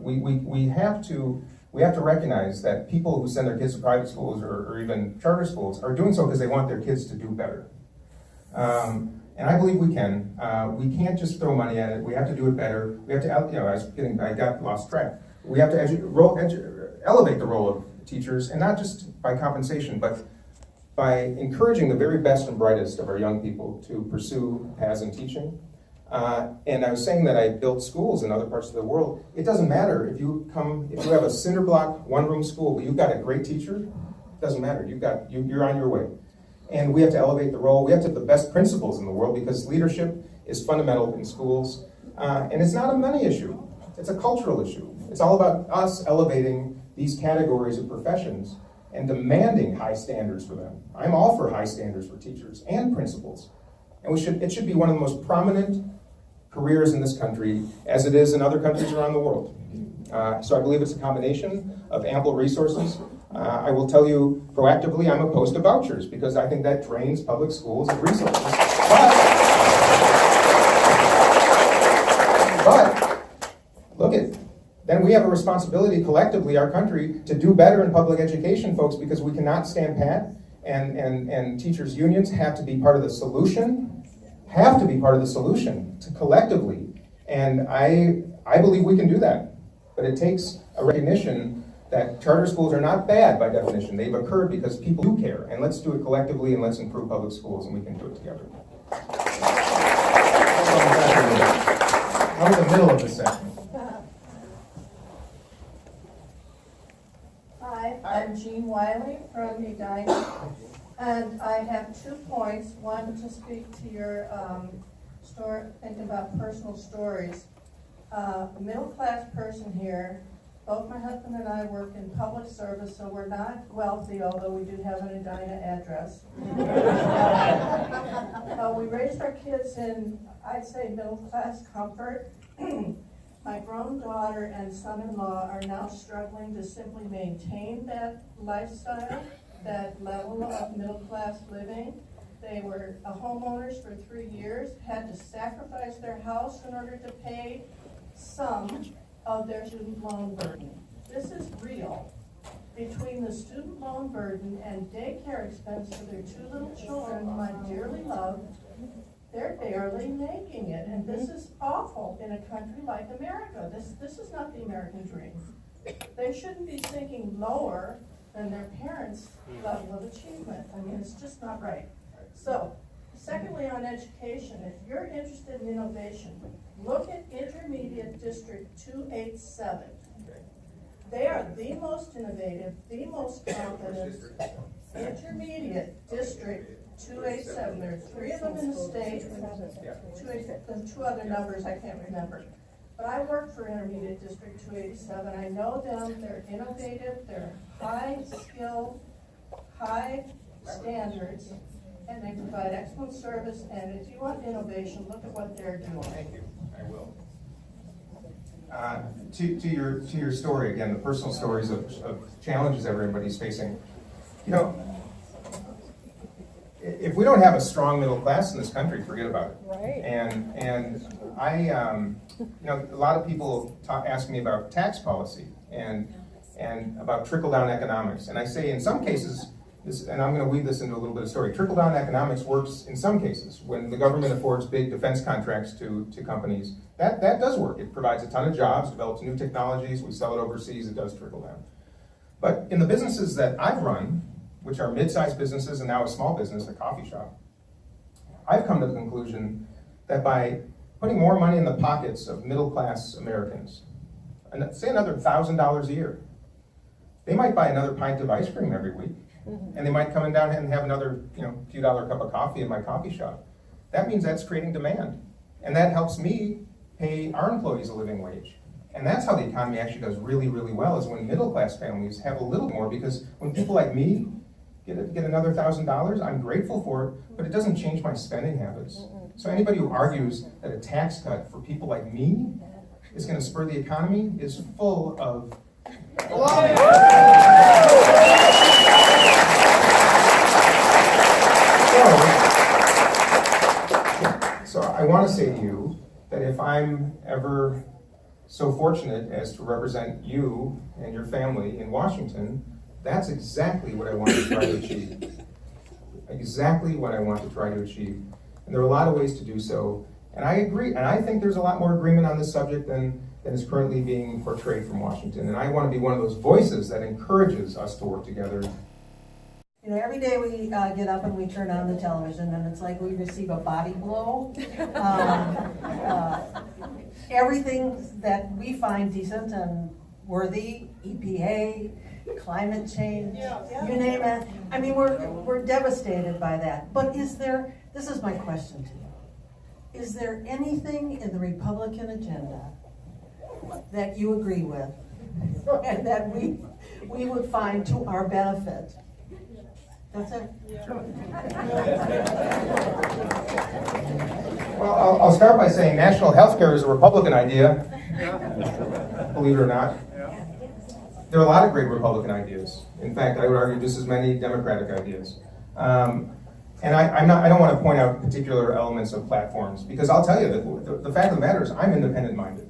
We have to recognize that people who send their kids to private schools or even charter schools are doing so because they want their kids to do better. And I believe we can. We can't just throw money at it. We have to do it better. We have to, I got lost track. We have to elevate the role of teachers, and not just by compensation, but by encouraging the very best and brightest of our young people to pursue paths in teaching. And I was saying that I built schools in other parts of the world. It doesn't matter if you have a cinder block, one-room school, but you've got a great teacher, it doesn't matter. You're on your way. And we have to elevate the role. We have to have the best principals in the world because leadership is fundamental in schools. And it's not a money issue. It's a cultural issue. It's all about us elevating these categories of professions and demanding high standards for them. I'm all for high standards for teachers and principals. And it should be one of the most prominent careers in this country as it is in other countries around the world. So I believe it's a combination of ample resources. I will tell you proactively, I'm opposed to vouchers because I think that drains public schools of resources. But look at, then we have a responsibility collectively, our country, to do better in public education, folks, because we cannot stand pat, and teachers' unions have to be part of the solution, to collectively. And I believe we can do that. But it takes a recognition that charter schools are not bad by definition. They've occurred because people do care. And let's do it collectively, and let's improve public schools, and we can do it together. How was the middle of this section? Hi, I'm Jean Wiley from Edina, and I have 2 points. One, to speak to your thinking about personal stories. A middle-class person here. Both my husband and I work in public service, so we're not wealthy, although we do have an Edina address. We raised our kids in, I'd say, middle-class comfort. My grown daughter and son-in-law are now struggling to simply maintain that lifestyle, that level of middle-class living. They were homeowners for 3 years, had to sacrifice their house in order to pay some of their student loan burden. This is real. Between the student loan burden and daycare expense for their 2 little children, whom I dearly love, they're barely making it. And this is awful in a country like America. This is not the American dream. They shouldn't be thinking lower than their parents' level of achievement. I mean, it's just not right. So, Secondly, on education, if you're interested in innovation, look at Intermediate District 287. They are the most innovative, the most competent. Intermediate District 287. There are 3 of them in the state. 287, 2 other numbers I can't remember. But I work for Intermediate District 287. I know them. They're innovative. They're high skill, high standards, and they provide excellent service. And if you want innovation, look at what they're doing. Thank you. I will. To your story again, the personal stories of challenges everybody's facing. You know, if we don't have a strong middle class in this country, forget about it. Right. And I, you know, a lot of people ask me about tax policy and about trickle-down economics. And I say in some cases, and I'm going to weave this into a little bit of story, trickle-down economics works in some cases. When the government affords big defense contracts to companies, that does work. It provides a ton of jobs, develops new technologies, we sell it overseas, it does trickle down. But in the businesses that I've run, which are mid-sized businesses and now a small business, a coffee shop, I've come to the conclusion that by putting more money in the pockets of middle-class Americans, and say another $1,000 a year, they might buy another pint of ice cream every week, and they might come in down and have another, few dollar cup of coffee in my coffee shop. That means that's creating demand, and that helps me pay our employees a living wage. And that's how the economy actually does really, really well, is when middle-class families have a little more, because when people like me get another $1,000, I'm grateful for it, but it doesn't change my spending habits. So anybody who argues that a tax cut for people like me is going to spur the economy is full of So I want to say to you that if I'm ever so fortunate as to represent you and your family in Washington, that's exactly what I want to try to achieve. Exactly what I want to try to achieve. And there are a lot of ways to do so. And I agree, and I think there's a lot more agreement on this subject than is currently being portrayed from Washington. And I want to be one of those voices that encourages us to work together. Every day we get up and we turn on the television, and it's like we receive a body blow. Everything that we find decent and worthy, EPA, climate change, you name it. I mean, we're devastated by that. But this is my question to you. Is there anything in the Republican agenda that you agree with and that we would find to our benefit? That's it. Well, I'll start by saying national health care is a Republican idea, believe it or not. There are a lot of great Republican ideas. In fact, I would argue just as many Democratic ideas. And I don't want to point out particular elements of platforms, because I'll tell you that the fact of the matter is I'm independent-minded.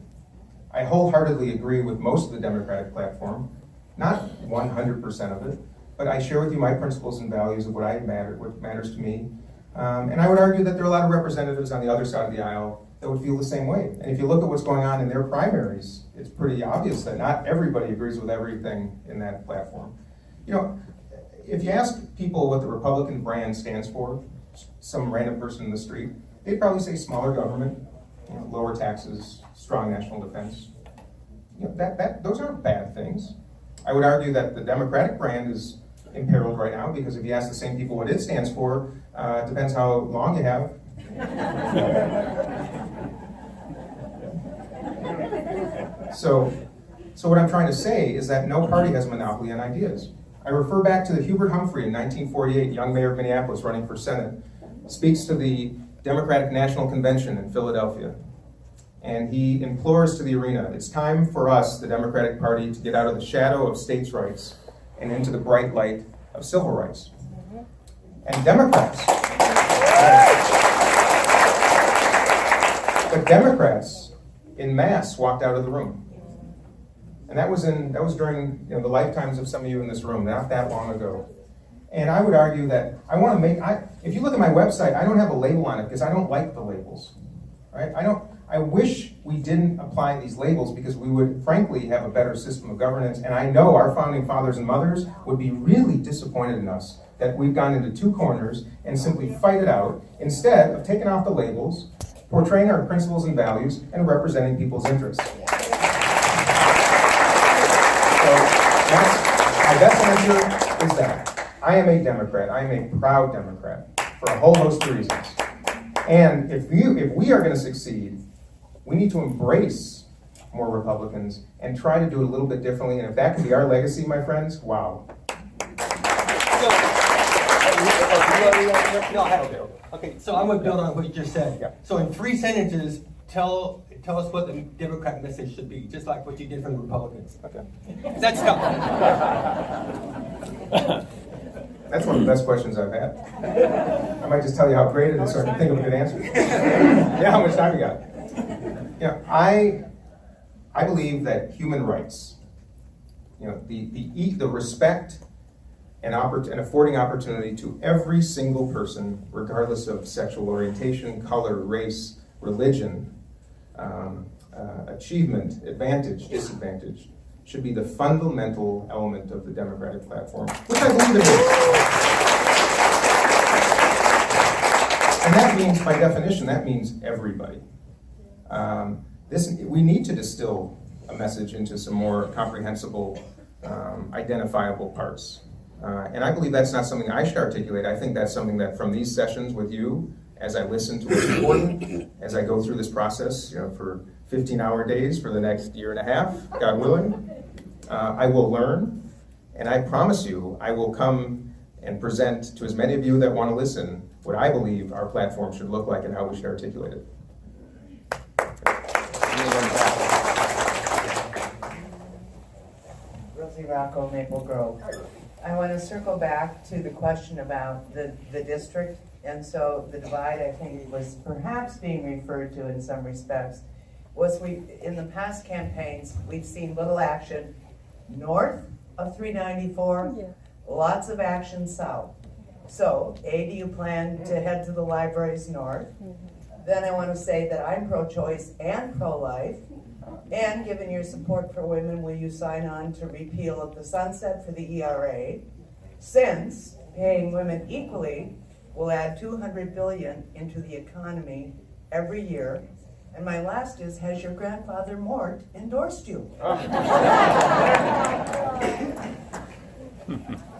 I wholeheartedly agree with most of the Democratic platform, not 100% of it, but I share with you my principles and values of what matters to me. And I would argue that there are a lot of representatives on the other side of the aisle that would feel the same way. And if you look at what's going on in their primaries, it's pretty obvious that not everybody agrees with everything in that platform. If you ask people what the Republican brand stands for, some random person in the street, they'd probably say smaller government, lower taxes, strong national defense. Those aren't bad things. I would argue that the Democratic brand is imperiled right now, because if you ask the same people what it stands for, it depends how long you have. So what I'm trying to say is that no party has a monopoly on ideas. I refer back to the Hubert Humphrey in 1948, young mayor of Minneapolis running for Senate, speaks to the Democratic National Convention in Philadelphia. And he implores to the arena, it's time for us, the Democratic Party, to get out of the shadow of states' rights and into the bright light of civil rights. And Democrats in mass walked out of the room. And that was during the lifetimes of some of you in this room, not that long ago. And I would argue that if you look at my website, I don't have a label on it because I don't like the labels. Right? I wish we didn't apply these labels, because we would frankly have a better system of governance. And I know our founding fathers and mothers would be really disappointed in us that we've gone into two corners and simply fight it out instead of taking off the labels, portraying our principles and values, and representing people's interests. So my best answer is that I am a Democrat. I am a proud Democrat for a whole host of reasons. And if we are going to succeed, we need to embrace more Republicans and try to do it a little bit differently. And if that can be our legacy, my friends, wow. No, I don't know. Okay, so I'm going to build on what you just said. Yeah. So in 3 sentences, tell us what the Democrat message should be, just like what you did for the Republicans. Okay. That's tough. That's one of the best questions I've had. I might just tell you how great it is so I can think of a good answer. Yeah, how much time you got? Yeah, I believe that human rights, the respect and affording opportunity to every single person, regardless of sexual orientation, color, race, religion, achievement, advantage, disadvantage, should be the fundamental element of the Democratic platform, which I believe it is. And that means, by definition, that means everybody. We need to distill a message into some more comprehensible, identifiable parts. And I believe that's not something I should articulate. I think that's something that from these sessions with you, as I listen to what's important, as I go through this process, for 15-hour days for the next year and a half, God willing, I will learn, and I promise you, I will come and present to as many of you that want to listen what I believe our platform should look like and how we should articulate it. Rosie Rocco, Maple Grove. I want to circle back to the question about the district, and so the divide, I think, was perhaps being referred to in some respects, was in the past campaigns, we've seen little action north of 394, lots of action south. So, A, do you plan to head to the libraries north? Then I want to say that I'm pro-choice and pro-life. And given your support for women, will you sign on to repeal of the sunset for the ERA? Since paying women equally will add $200 billion into the economy every year. And my last is, has your grandfather Mort endorsed you?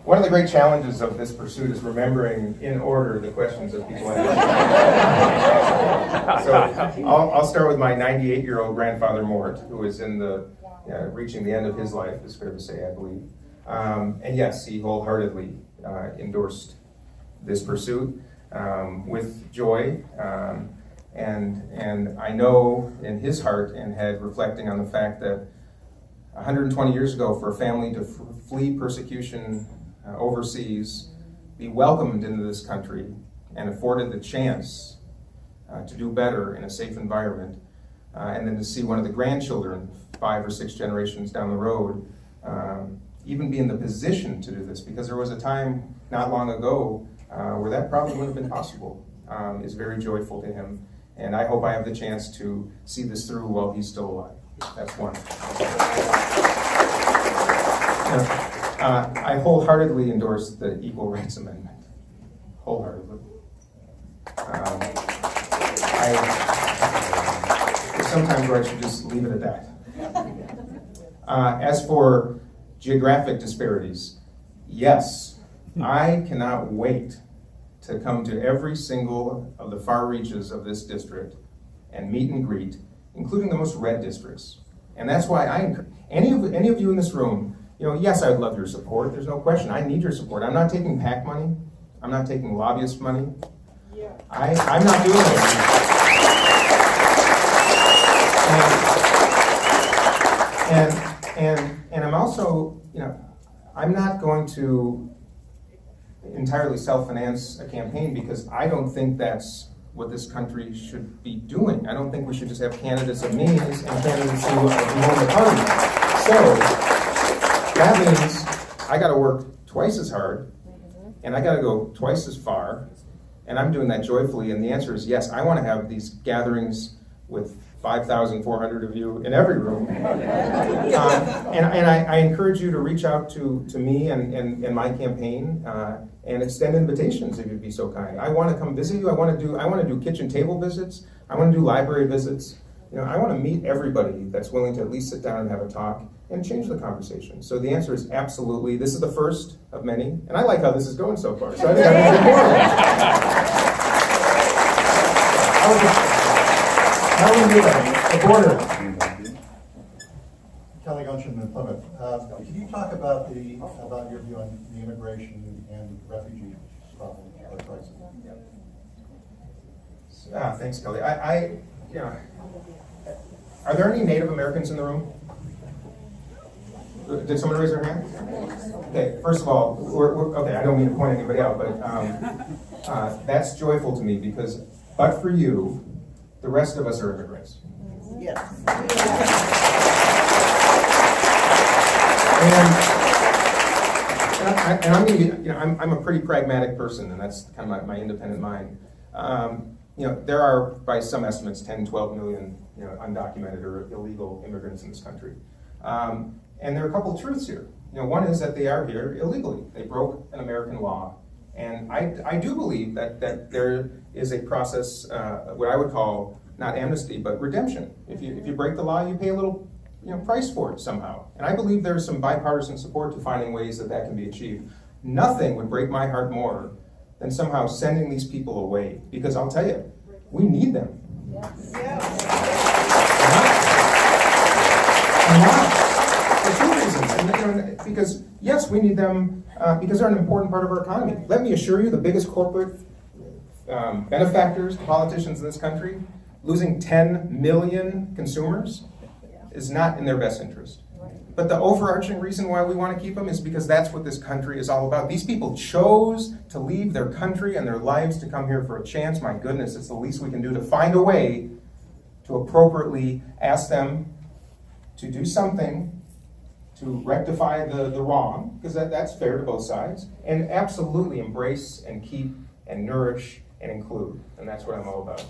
One of the great challenges of this pursuit is remembering in order the questions that people ask. So I'll start with my 98-year-old grandfather Mort, who is reaching the end of his life, is fair to say, I believe. And yes, he wholeheartedly endorsed this pursuit with joy. And I know in his heart and head, reflecting on the fact that 120 years ago, for a family to flee persecution overseas, be welcomed into this country, and afforded the chance to do better in a safe environment, and then to see one of the grandchildren, 5 or 6 generations down the road, even be in the position to do this, because there was a time not long ago where that probably wouldn't have been possible, is very joyful to him. And I hope I have the chance to see this through while he's still alive. That's one. I wholeheartedly endorse the Equal Rights Amendment. Wholeheartedly. There's sometimes where I should just leave it at that. As for geographic disparities, yes, I cannot wait to come to every single of the far reaches of this district and meet and greet, including the most red districts. And that's why I encourage any of you in this room, yes, I would love your support. There's no question. I need your support. I'm not taking PAC money. I'm not taking lobbyist money. I'm not doing that. And I'm also, I'm not going to entirely self-finance a campaign, because I don't think that's what this country should be doing. I don't think we should just have candidates of means and candidates who own the party. So that means I got to work twice as hard, and I got to go twice as far, and I'm doing that joyfully. And the answer is yes. I want to have these gatherings with 5,400 of you in every room And I encourage you to reach out to me and my campaign and extend invitations if you'd be so kind. I want to come visit you. I want to do kitchen table visits. I want to do library visits. I want to meet everybody that's willing to at least sit down and have a talk and change the conversation. So the answer is absolutely. This is the first of many, and I like how this is going so far. So I think I'm the border. Kelly Gunchin in Plymouth. Can you talk about your view on the immigration and refugee problem or crisis? Thanks, Kelly. Are there any Native Americans in the room? Did someone raise their hand? Okay, first of all, okay, I don't mean to point anybody out, but that's joyful to me because, but for you, the rest of us are immigrants. Yes. And I'm gonna be, I'm a pretty pragmatic person, and that's kind of my independent mind. There are, by some estimates, 10, 12 million, undocumented or illegal immigrants in this country. And there are a couple of truths here. One is that they are here illegally. They broke an American law. And I do believe that there is a process, what I would call, not amnesty, but redemption. If you break the law, you pay a little price for it somehow. And I believe there's some bipartisan support to finding ways that can be achieved. Nothing would break my heart more than somehow sending these people away. Because I'll tell you, we need them. For two reasons. Because, yes, we need them because they're an important part of our economy. Let me assure you, the biggest corporate benefactors, the politicians in this country, losing 10 million consumers is not in their best interest. But the overarching reason why we want to keep them is because that's what this country is all about. These people chose to leave their country and their lives to come here for a chance. My goodness, it's the least we can do to find a way to appropriately ask them to do something to rectify the wrong, because that's fair to both sides, and absolutely embrace and keep and nourish and include. And that's what I'm all about.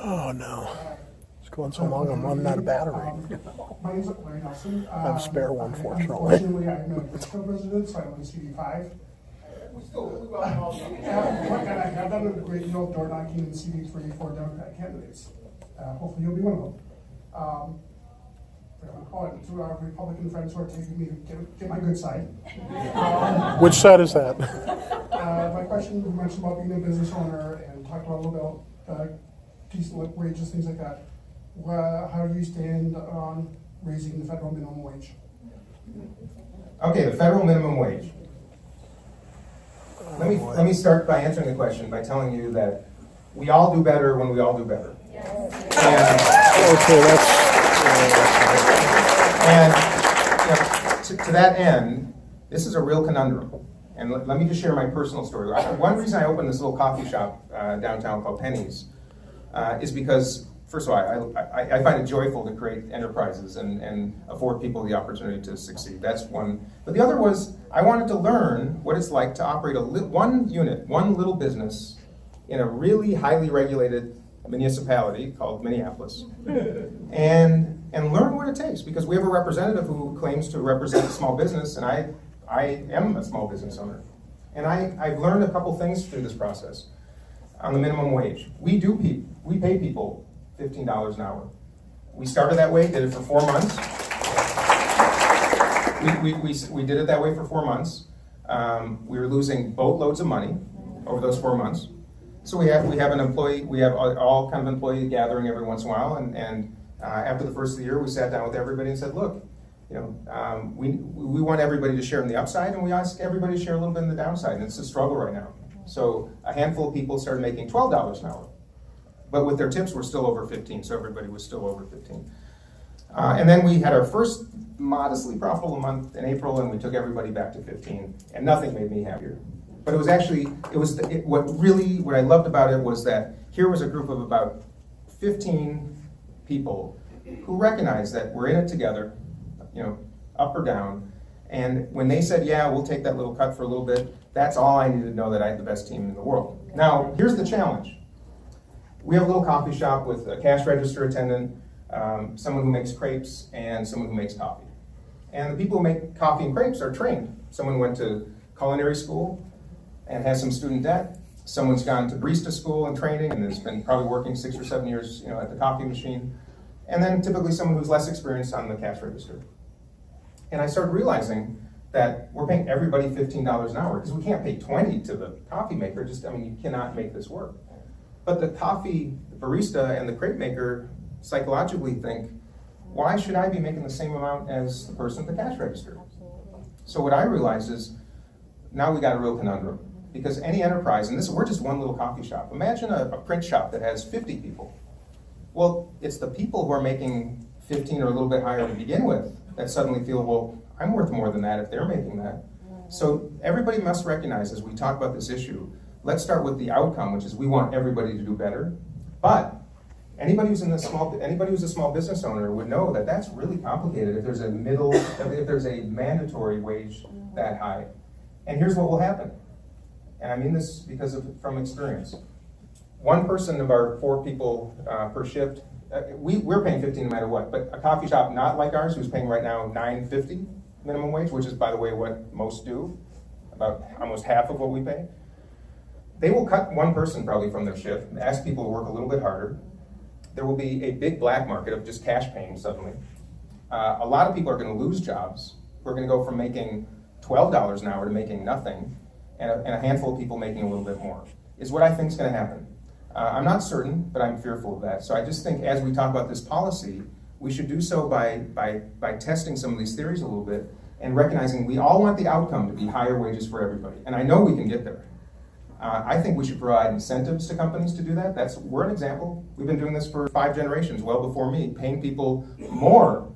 Oh no. It's going so long, I'm running out of battery. My name's Larry Nelson. I have a spare one, fortunately. Unfortunately, I'm a Pittsfield resident, so I'm on CD5. I've done a great deal of door knocking in CD3 for Democratic candidates. Hopefully you'll be one of them. I'm going to call it to our Republican friends who are taking me to get my good side. Which side is that? My question, you mentioned about being a business owner and talked about a little bit decent wages, things like that. How do you stand on raising the federal minimum wage? Okay, the federal minimum wage. Let me start by answering the question by telling you that we all do better when we all do better. And to that end, this is a real conundrum. And let me just share my personal story. One reason I opened this little coffee shop downtown called Penny's is because, first of all, I find it joyful to create enterprises and afford people the opportunity to succeed. That's one. But the other was I wanted to learn what it's like to operate one unit, one little business in a really highly regulated municipality called Minneapolis, and learn what it takes, because we have a representative who claims to represent small business, and I am a small business owner. And I've learned a couple things through this process. On the minimum wage, we pay people $15 an hour. We started that way, did it for 4 months. We did it that way for 4 months. We were losing boatloads of money over those 4 months. So we have an employee, we have all kind of employee gathering every once in a while, and after the first of the year, we sat down with everybody and said, look, we want everybody to share in the upside, and we ask everybody to share a little bit in the downside, and it's a struggle right now. So a handful of people started making $12 an hour, but with their tips, we're still over 15, so everybody was still over 15. And then we had our first modestly profitable month in April, and we took everybody back to 15, and nothing made me happier. But it was actually, what I loved about it was that here was a group of about 15 people who recognized that we're in it together, up or down, and when they said, yeah, we'll take that little cut for a little bit, That's all I needed to know, that I had the best team in the world. Now, here's the challenge. We have a little coffee shop with a cash register attendant, someone who makes crepes, and someone who makes coffee. And the people who make coffee and crepes are trained. Someone went to culinary school and has some student debt. Someone's gone to barista school and training and has been probably working 6 or 7 years, at the coffee machine. And then typically someone who's less experienced on the cash register. And I started realizing that we're paying everybody $15 an hour because we can't pay $20 to the coffee maker. You cannot make this work. But the barista and the crepe maker psychologically think, why should I be making the same amount as the person at the cash register? So what I realized is, now we got a real conundrum. Because any enterprise, and we're just one little coffee shop. Imagine a print shop that has 50 people. Well, it's the people who are making 15 or a little bit higher to begin with that suddenly feel, well, I'm worth more than that if they're making that. So everybody must recognize, as we talk about this issue, let's start with the outcome, which is we want everybody to do better. But anybody who's a small business owner would know that that's really complicated if there's a mandatory wage that high. And here's what will happen. And I mean this from experience. One person of our 4 people per shift, we're paying $15 no matter what, but a coffee shop not like ours, who's paying right now $9.50 minimum wage, which is, by the way, what most do, about almost half of what we pay, they will cut one person probably from their shift, ask people to work a little bit harder. There will be a big black market of just cash paying suddenly. A lot of people are going to lose jobs. We're going to go from making $12 an hour to making nothing, and a handful of people making a little bit more, is what I think is going to happen. I'm not certain, but I'm fearful of that. So I just think as we talk about this policy, we should do so by testing some of these theories a little bit and recognizing we all want the outcome to be higher wages for everybody. And I know we can get there. I think we should provide incentives to companies to do that. We're an example. We've been doing this for 5 generations, well before me, paying people more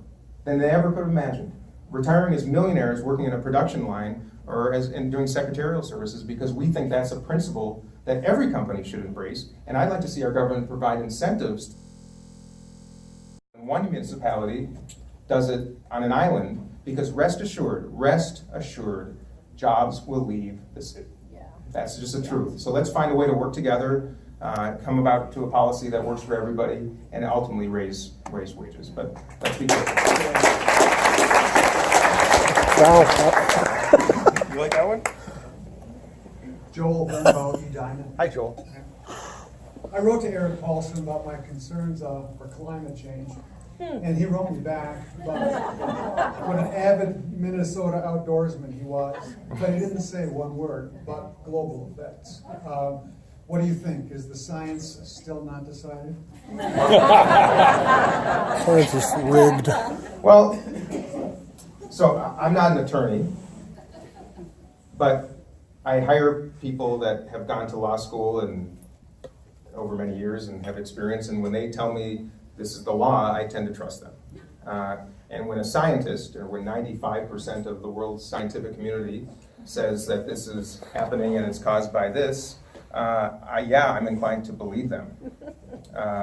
than they ever could have imagined. Retiring as millionaires working in a production line and doing secretarial services, because we think that's a principle that every company should embrace. And I'd like to see our government provide incentives. One municipality does it on an island, because rest assured, jobs will leave the city. That's just the truth. So let's find a way to work together, come about to a policy that works for everybody, and ultimately raise wages. But let's be careful. Wow. You like that one? Joel Bernbaugh, E-Diamond. Hi, Joel. I wrote to Eric Paulson about my concerns for climate change, and he wrote me back about what an avid Minnesota outdoorsman he was, but he didn't say one word about global effects. What do you think? Is the science still not decided? Science is rigged. Well, so I'm not an attorney, but I hire people that have gone to law school and over many years and have experience, and when they tell me this is the law, I tend to trust them. And when a scientist, or when 95% of the world's scientific community says that this is happening and it's caused by this, I'm inclined to believe them.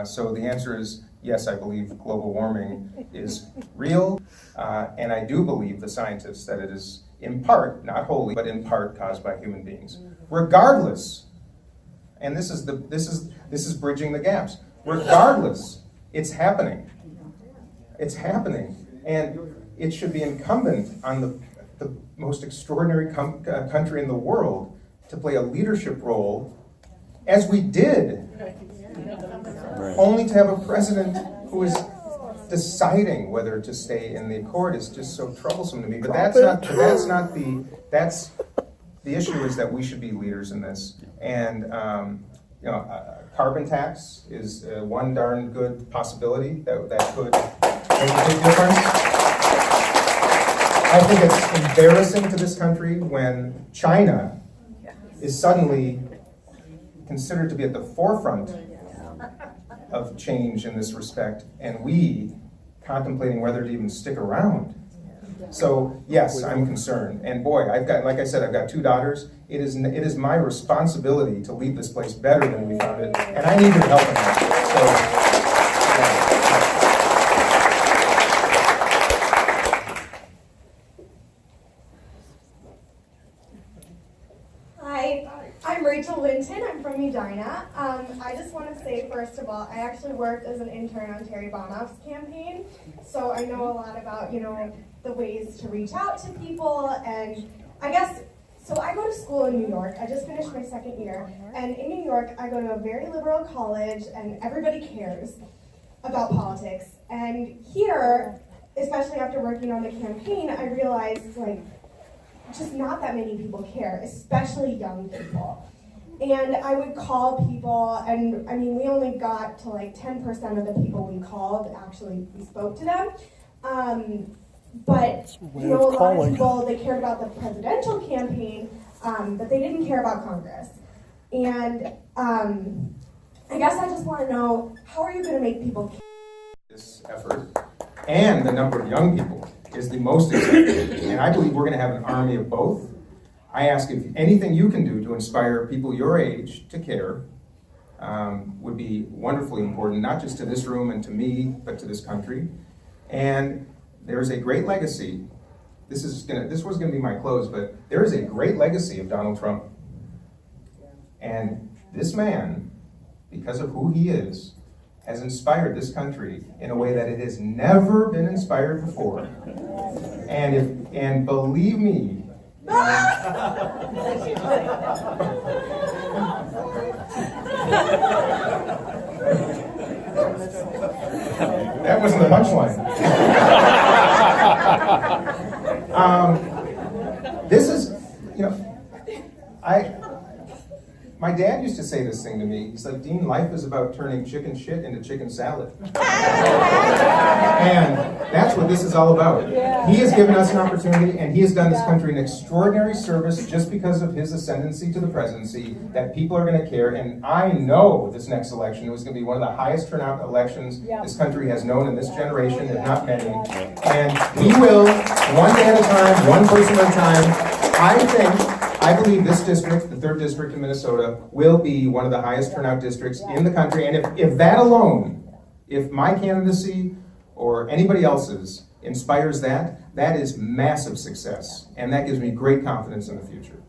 So the answer is yes, I believe global warming is real, and I do believe the scientists that it is in part, not wholly, but in part caused by human beings. Regardless, and this is bridging the gaps. Regardless, it's happening. It's happening, and it should be incumbent on the most extraordinary country in the world to play a leadership role, as we did, only to have a president who is deciding whether to stay in the accord is just so troublesome to me. But that's the issue, is that we should be leaders in this. And carbon tax is one darn good possibility that could make a big difference. I think it's embarrassing to this country when China is suddenly considered to be at the forefront of change in this respect, and we contemplating whether to even stick around. So yes, I'm concerned. And boy, I've got 2 daughters. It is my responsibility to leave this place better than we found it, and I need your help in that. So, I'm Rachel Linton. I'm from Edina. I just want to say, first of all, I actually worked as an intern on Terry Bonoff's campaign, so I know a lot about, the ways to reach out to people, and I guess, so I go to school in New York. I just finished my second year, and in New York, I go to a very liberal college, and everybody cares about politics. And here, especially after working on the campaign, I realized, just not that many people care, especially young people. And I would call people, and we only got to 10% of the people we called actually we spoke to them. But a lot of people, they cared about the presidential campaign, but they didn't care about Congress. And I guess I just want to know, how are you going to make people care? This effort and the number of young people is the most exciting. And I believe we're going to have an army of both. I ask if anything you can do to inspire people your age to care would be wonderfully important, not just to this room and to me, but to this country. And there's a great legacy. This was going to be my close, but there is a great legacy of Donald Trump. And this man, because of who he is, has inspired this country in a way that it has never been inspired before. And believe me, that wasn't the punchline. This is, my dad used to say this thing to me. He's like, Dean, life is about turning chicken shit into chicken salad. And that's what this is all about. He has given us an opportunity, and he has done this country an extraordinary service just because of his ascendancy to the presidency, that people are going to care. And I know this next election it was going to be one of the highest turnout elections this country has known in this generation, if not many. And we will, one day at a time, one person at a time, I believe this district, the 3rd district in Minnesota, will be one of the highest turnout districts in the country. And if that alone, if my candidacy or anybody else's inspires that, that is massive success. And that gives me great confidence in the future.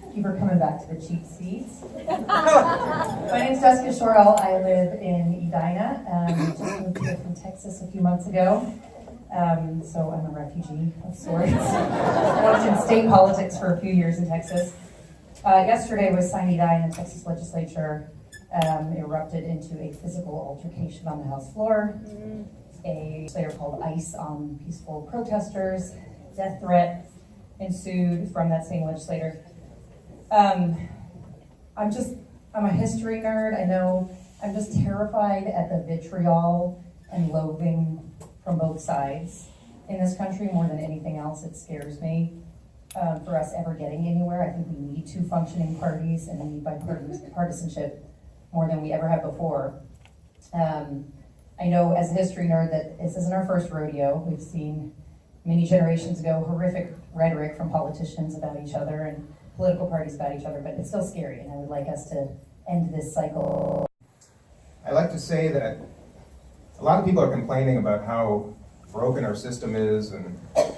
Thank you for coming back to the cheap seats. My name's Jessica Shorell. I live in Edina. Just moved here from Texas a few months ago. So I'm a refugee of sorts. I worked in state politics for a few years in Texas. Yesterday was sine die, and the Texas legislature erupted into a physical altercation on the House floor. A legislator called ICE on peaceful protesters. Death threat ensued from that same legislator. I'm a history nerd. I know I'm just terrified at the vitriol and loathing from both sides in this country more than anything else. It scares me for us ever getting anywhere. I think we need 2 functioning parties, and we need bipartisanship more than we ever have before. I know as a history nerd that this isn't our first rodeo. We've seen many generations ago horrific rhetoric from politicians about each other and political parties about each other, but it's still scary, and I would like us to end this cycle. I like to say that a lot of people are complaining about how broken our system is and how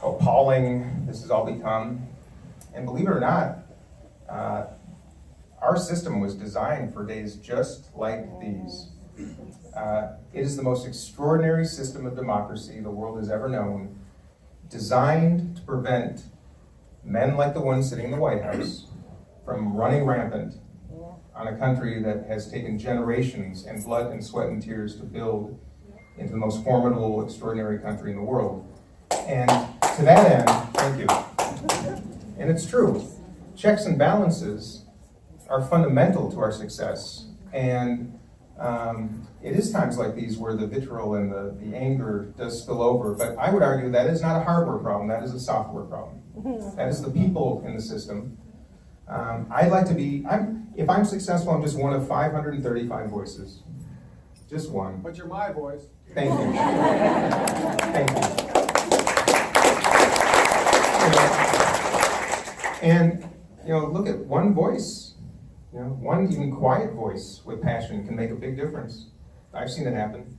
appalling this has all become. And believe it or not, our system was designed for days just like these. It is the most extraordinary system of democracy the world has ever known, designed to prevent men like the one sitting in the White House from running rampant on a country that has taken generations and blood and sweat and tears to build into the most formidable, extraordinary country in the world. And to that end, thank you. And it's true, checks and balances are fundamental to our success. And it is times like these where the vitriol and the anger does spill over, but I would argue that is not a hardware problem, that is a software problem. That is the people in the system. I'd like to be, if I'm successful, I'm just one of 535 voices. Just one. But you're my voice. Thank you. Thank you. And, look at one voice You know, one even quiet voice with passion can make a big difference. I've seen it happen.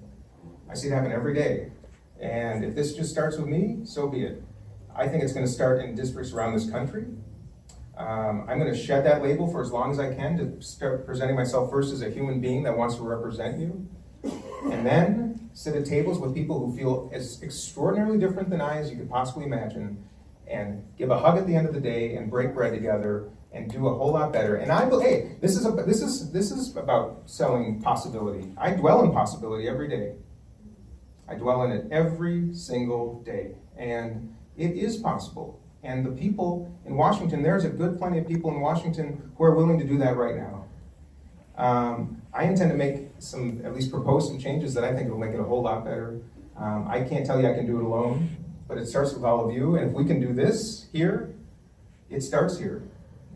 I see it happen every day. And if this just starts with me, so be it. I think it's going to start in districts around this country. I'm going to shed that label for as long as I can to start presenting myself first as a human being that wants to represent you. And then sit at tables with people who feel as extraordinarily different than I as you could possibly imagine, and give a hug at the end of the day and break bread together and do a whole lot better. And hey, this is about selling possibility. I dwell in possibility every day. I dwell in it every single day. And it is possible. And the people in Washington, there's a good plenty of people in Washington who are willing to do that right now. I intend to make at least propose some changes that I think will make it a whole lot better. I can't tell you I can do it alone, but it starts with all of you. And if we can do this here, it starts here.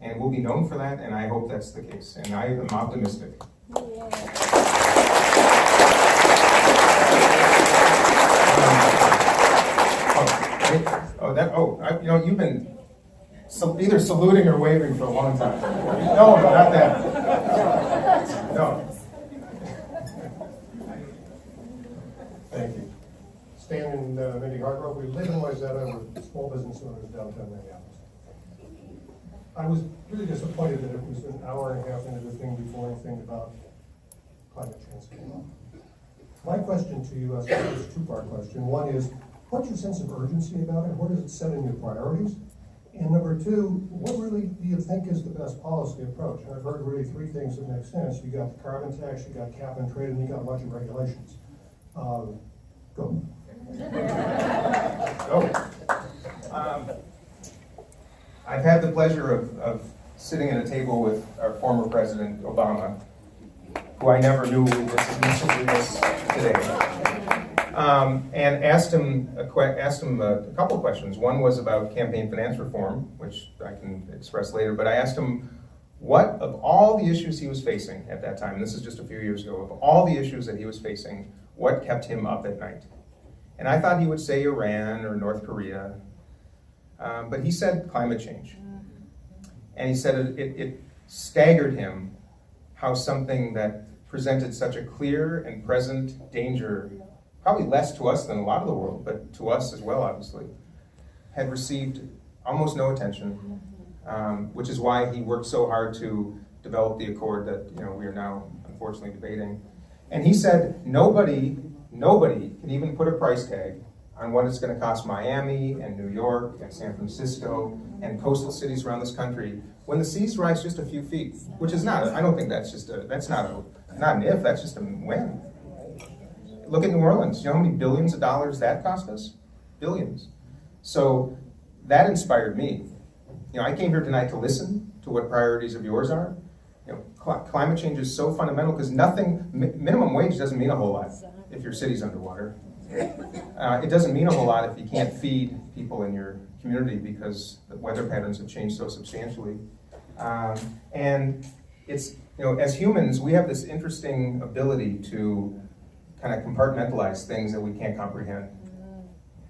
And we'll be known for that, and I hope that's the case. And I am optimistic. You've been either saluting or waving for a long time. No, not that. No. Thank you. Stan and Mindy Hargrove, we live in Wayzata, we're small business owners downtown Minneapolis. I was really disappointed that it was an hour and a half into the thing before anything about climate change came up. My question to you is a two-part question. One is, what's your sense of urgency about it? Where does it set in your priorities? And number two, what really do you think is the best policy approach? And I've heard really three things that make sense. You got the carbon tax, you got cap and trade, and you got a bunch of regulations. Go. I've had the pleasure of sitting at a table with our former President Obama, who I never knew would be this today, and asked him a couple of questions. One was about campaign finance reform, which I can express later, but I asked him what, of all the issues he was facing at that time, and this is just a few years ago, of all the issues that he was facing, what kept him up at night? And I thought he would say Iran or North Korea, but he said climate change. And he said it staggered him how something that presented such a clear and present danger, probably less to us than a lot of the world, but to us as well, obviously, had received almost no attention, which is why he worked so hard to develop the accord that we are now unfortunately debating. And he said nobody can even put a price tag on what it's going to cost Miami and New York and San Francisco and coastal cities around this country when the seas rise just a few feet, which is not, I don't think that's not an if, that's just a when. Look at New Orleans. You know how many billions of dollars that cost us? Billions. So that inspired me. I came here tonight to listen to what priorities of yours are. Climate change is so fundamental because minimum wage doesn't mean a whole lot if your city's underwater. It doesn't mean a whole lot if you can't feed people in your community because the weather patterns have changed so substantially. And it's, as humans, we have this interesting ability to kind of compartmentalize things that we can't comprehend.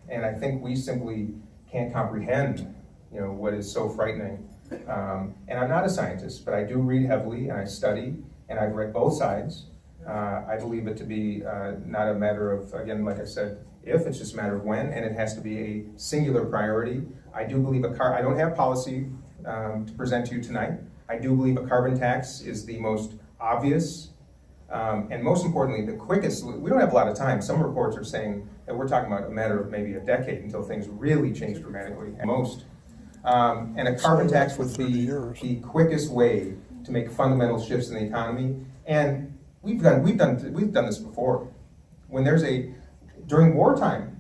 And I think we simply can't comprehend, what is so frightening. And I'm not a scientist, but I do read heavily and I study, and I've read both sides. I believe it to be not a matter of, again, like I said, if, it's just a matter of when, and it has to be a singular priority. I do believe I don't have policy to present to you tonight. I do believe a carbon tax is the most obvious, and most importantly, the quickest. We don't have a lot of time. Some reports are saying that we're talking about a matter of maybe a decade until things really change dramatically, at most. And a carbon tax would be the quickest way to make fundamental shifts in the economy. And we've done this before. When during wartime,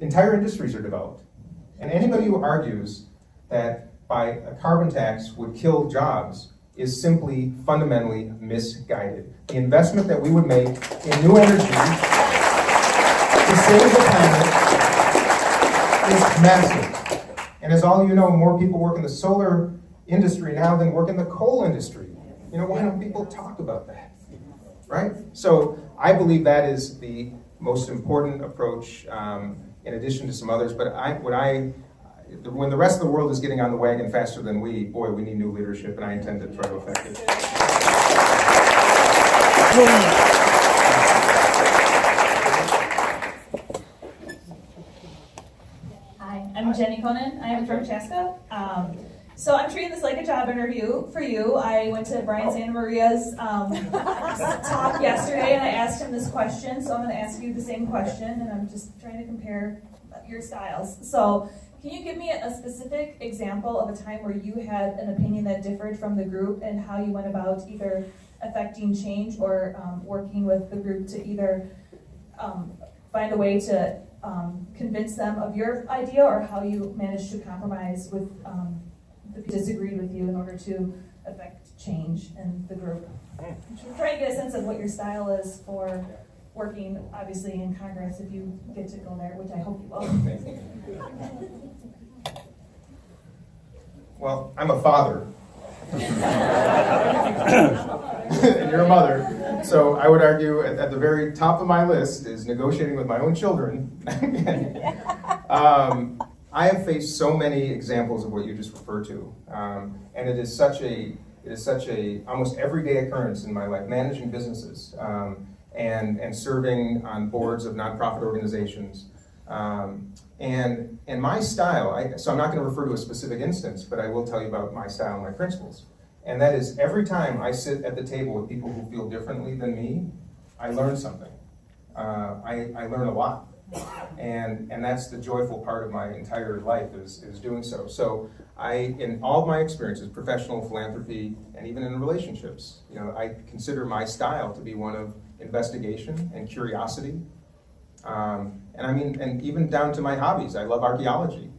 entire industries are developed. And anybody who argues that by a carbon tax would kill jobs is simply fundamentally misguided. The investment that we would make in new energy to save the planet is massive. And as all you know, more people work in the solar industry now than work in the coal industry. Why don't people talk about that? Right? So I believe that is the most important approach, in addition to some others. But when the rest of the world is getting on the wagon faster than we, boy, we need new leadership, and I intend to try to affect it. Hi, I'm Jenny Conan. I am from Chaska. So I'm treating this like a job interview for you. I went to Brian Santa Maria's talk yesterday, and I asked him this question, so I'm going to ask you the same question, and I'm just trying to compare your styles. So can you give me a specific example of a time where you had an opinion that differed from the group, and how you went about either affecting change or working with the group to either find a way to convince them of your idea, or how you managed to compromise with the people who disagreed with you in order to affect change in the group? I'm trying to get a sense of what your style is for working, obviously, in Congress, if you get to go there, which I hope you will. Well, I'm a father. And you're a mother. So I would argue at the very top of my list is negotiating with my own children. I have faced so many examples of what you just referred to. And it is such a almost everyday occurrence in my life, managing businesses and serving on boards of nonprofit organizations. And my style, so I'm not going to refer to a specific instance, but I will tell you about my style and my principles. And that is, every time I sit at the table with people who feel differently than me, I learn something. I learn a lot. And that's the joyful part of my entire life is doing so. So in all of my experiences, professional, philanthropy, and even in relationships, I consider my style to be one of investigation and curiosity. And even down to my hobbies. I love archaeology.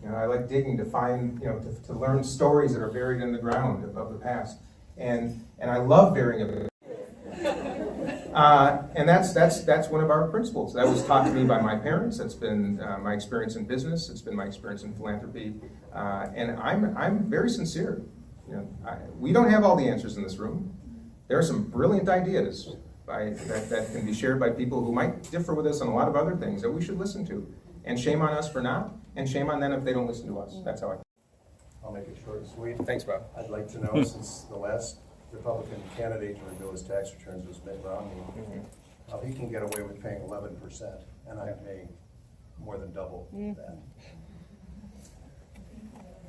I like digging to find, to learn stories that are buried in the ground of the past. And I love burying it. And that's one of our principles. That was taught to me by my parents. That's been my experience in business. It's been my experience in philanthropy. And I'm very sincere. We don't have all the answers in this room. There are some brilliant ideas that can be shared by people who might differ with us on a lot of other things that we should listen to. And shame on us for not, and shame on them if they don't listen to us. That's how I. I'll make it short and sweet. Thanks, Bob. I'd like to know, since the last Republican candidate to reveal his tax returns was Mitt Romney, how he can get away with paying 11%, and I pay more than double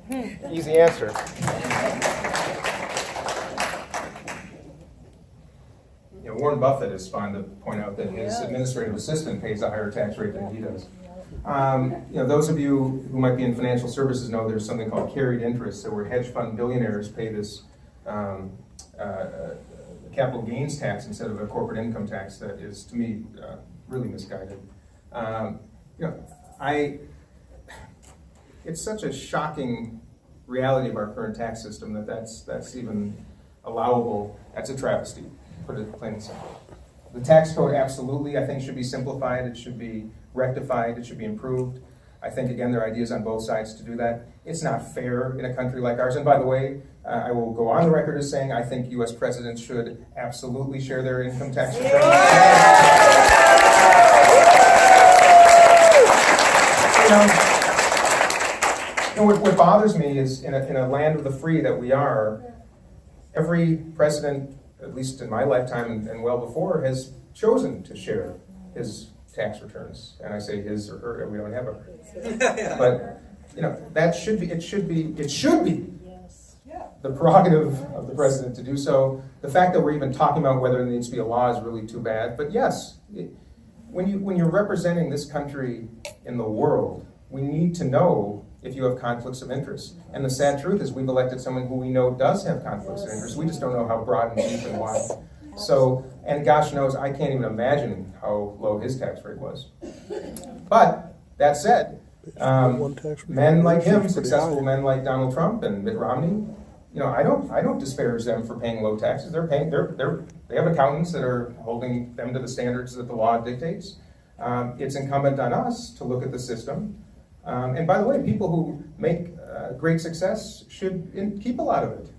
that. Easy answer. Warren Buffett is fond to point out that his administrative assistant pays a higher tax rate than he does. Those of you who might be in financial services know there's something called carried interest, so where hedge fund billionaires pay this capital gains tax instead of a corporate income tax that is, to me, really misguided. It's such a shocking reality of our current tax system that's even allowable. That's a travesty, put it plain and simple. The tax code absolutely, I think, should be simplified. It should be rectified. It should be improved. I think, again, there are ideas on both sides to do that. It's not fair in a country like ours. And by the way, I will go on the record as saying I think U.S. presidents should absolutely share their income tax returns. What bothers me is in a land of the free that we are, every president, at least in my lifetime and well before, has chosen to share his tax returns. And I say his or we don't have a, but that should be the prerogative of the president to do so. The fact that we're even talking about whether there needs to be a law is really too bad. But yes, when you're representing this country in the world, we need to know if you have conflicts of interest. And the sad truth is we've elected someone who we know does have conflicts of interest. We just don't know how broad and deep and wide. So, and gosh knows, I can't even imagine how low his tax rate was. But that said, men like him, successful men like Donald Trump and Mitt Romney, I don't disparage them for paying low taxes. They're paying. They have accountants that are holding them to the standards that the law dictates. It's incumbent on us to look at the system. And by the way, people who make great success should keep a lot of it.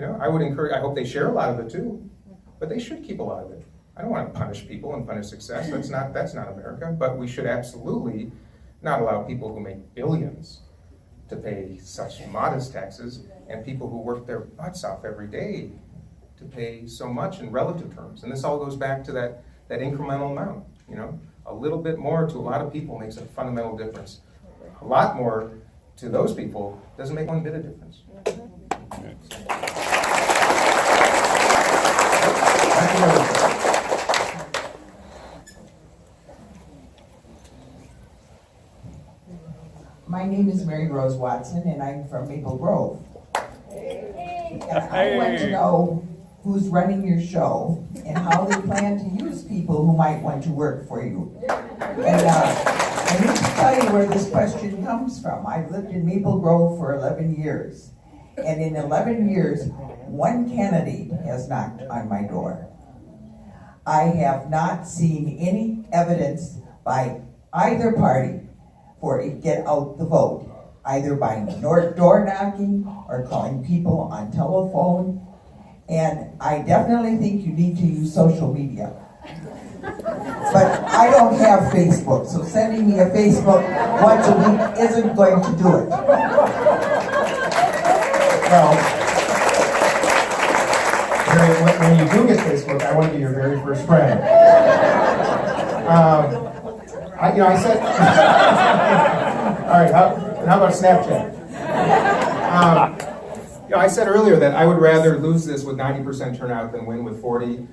I would encourage. I hope they share a lot of it too, but they should keep a lot of it. I don't want to punish people and punish success. That's not America. But we should absolutely not allow people who make billions to pay such modest taxes, and people who work their butts off every day to pay so much in relative terms. And this all goes back to that incremental amount, you know? A little bit more to a lot of people makes a fundamental difference. A lot more to those people doesn't make one bit of difference. My name is Mary Rose Watson, and I'm from Maple Grove. And I want to know who's running your show and how they plan to use people who might want to work for you. And I need to tell you where this question comes from. I've lived in Maple Grove for 11 years. And in 11 years, one candidate has knocked on my door. I have not seen any evidence by either party for it get out the vote, either by door knocking or calling people on telephone. And I definitely think you need to use social media. But I don't have Facebook, so sending me a Facebook once a week isn't going to do it. Well, Mary, when you do get Facebook, I want to be your very first friend. I said, all right, how about Snapchat? I said earlier that I would rather lose this with 90% turnout than win with 40.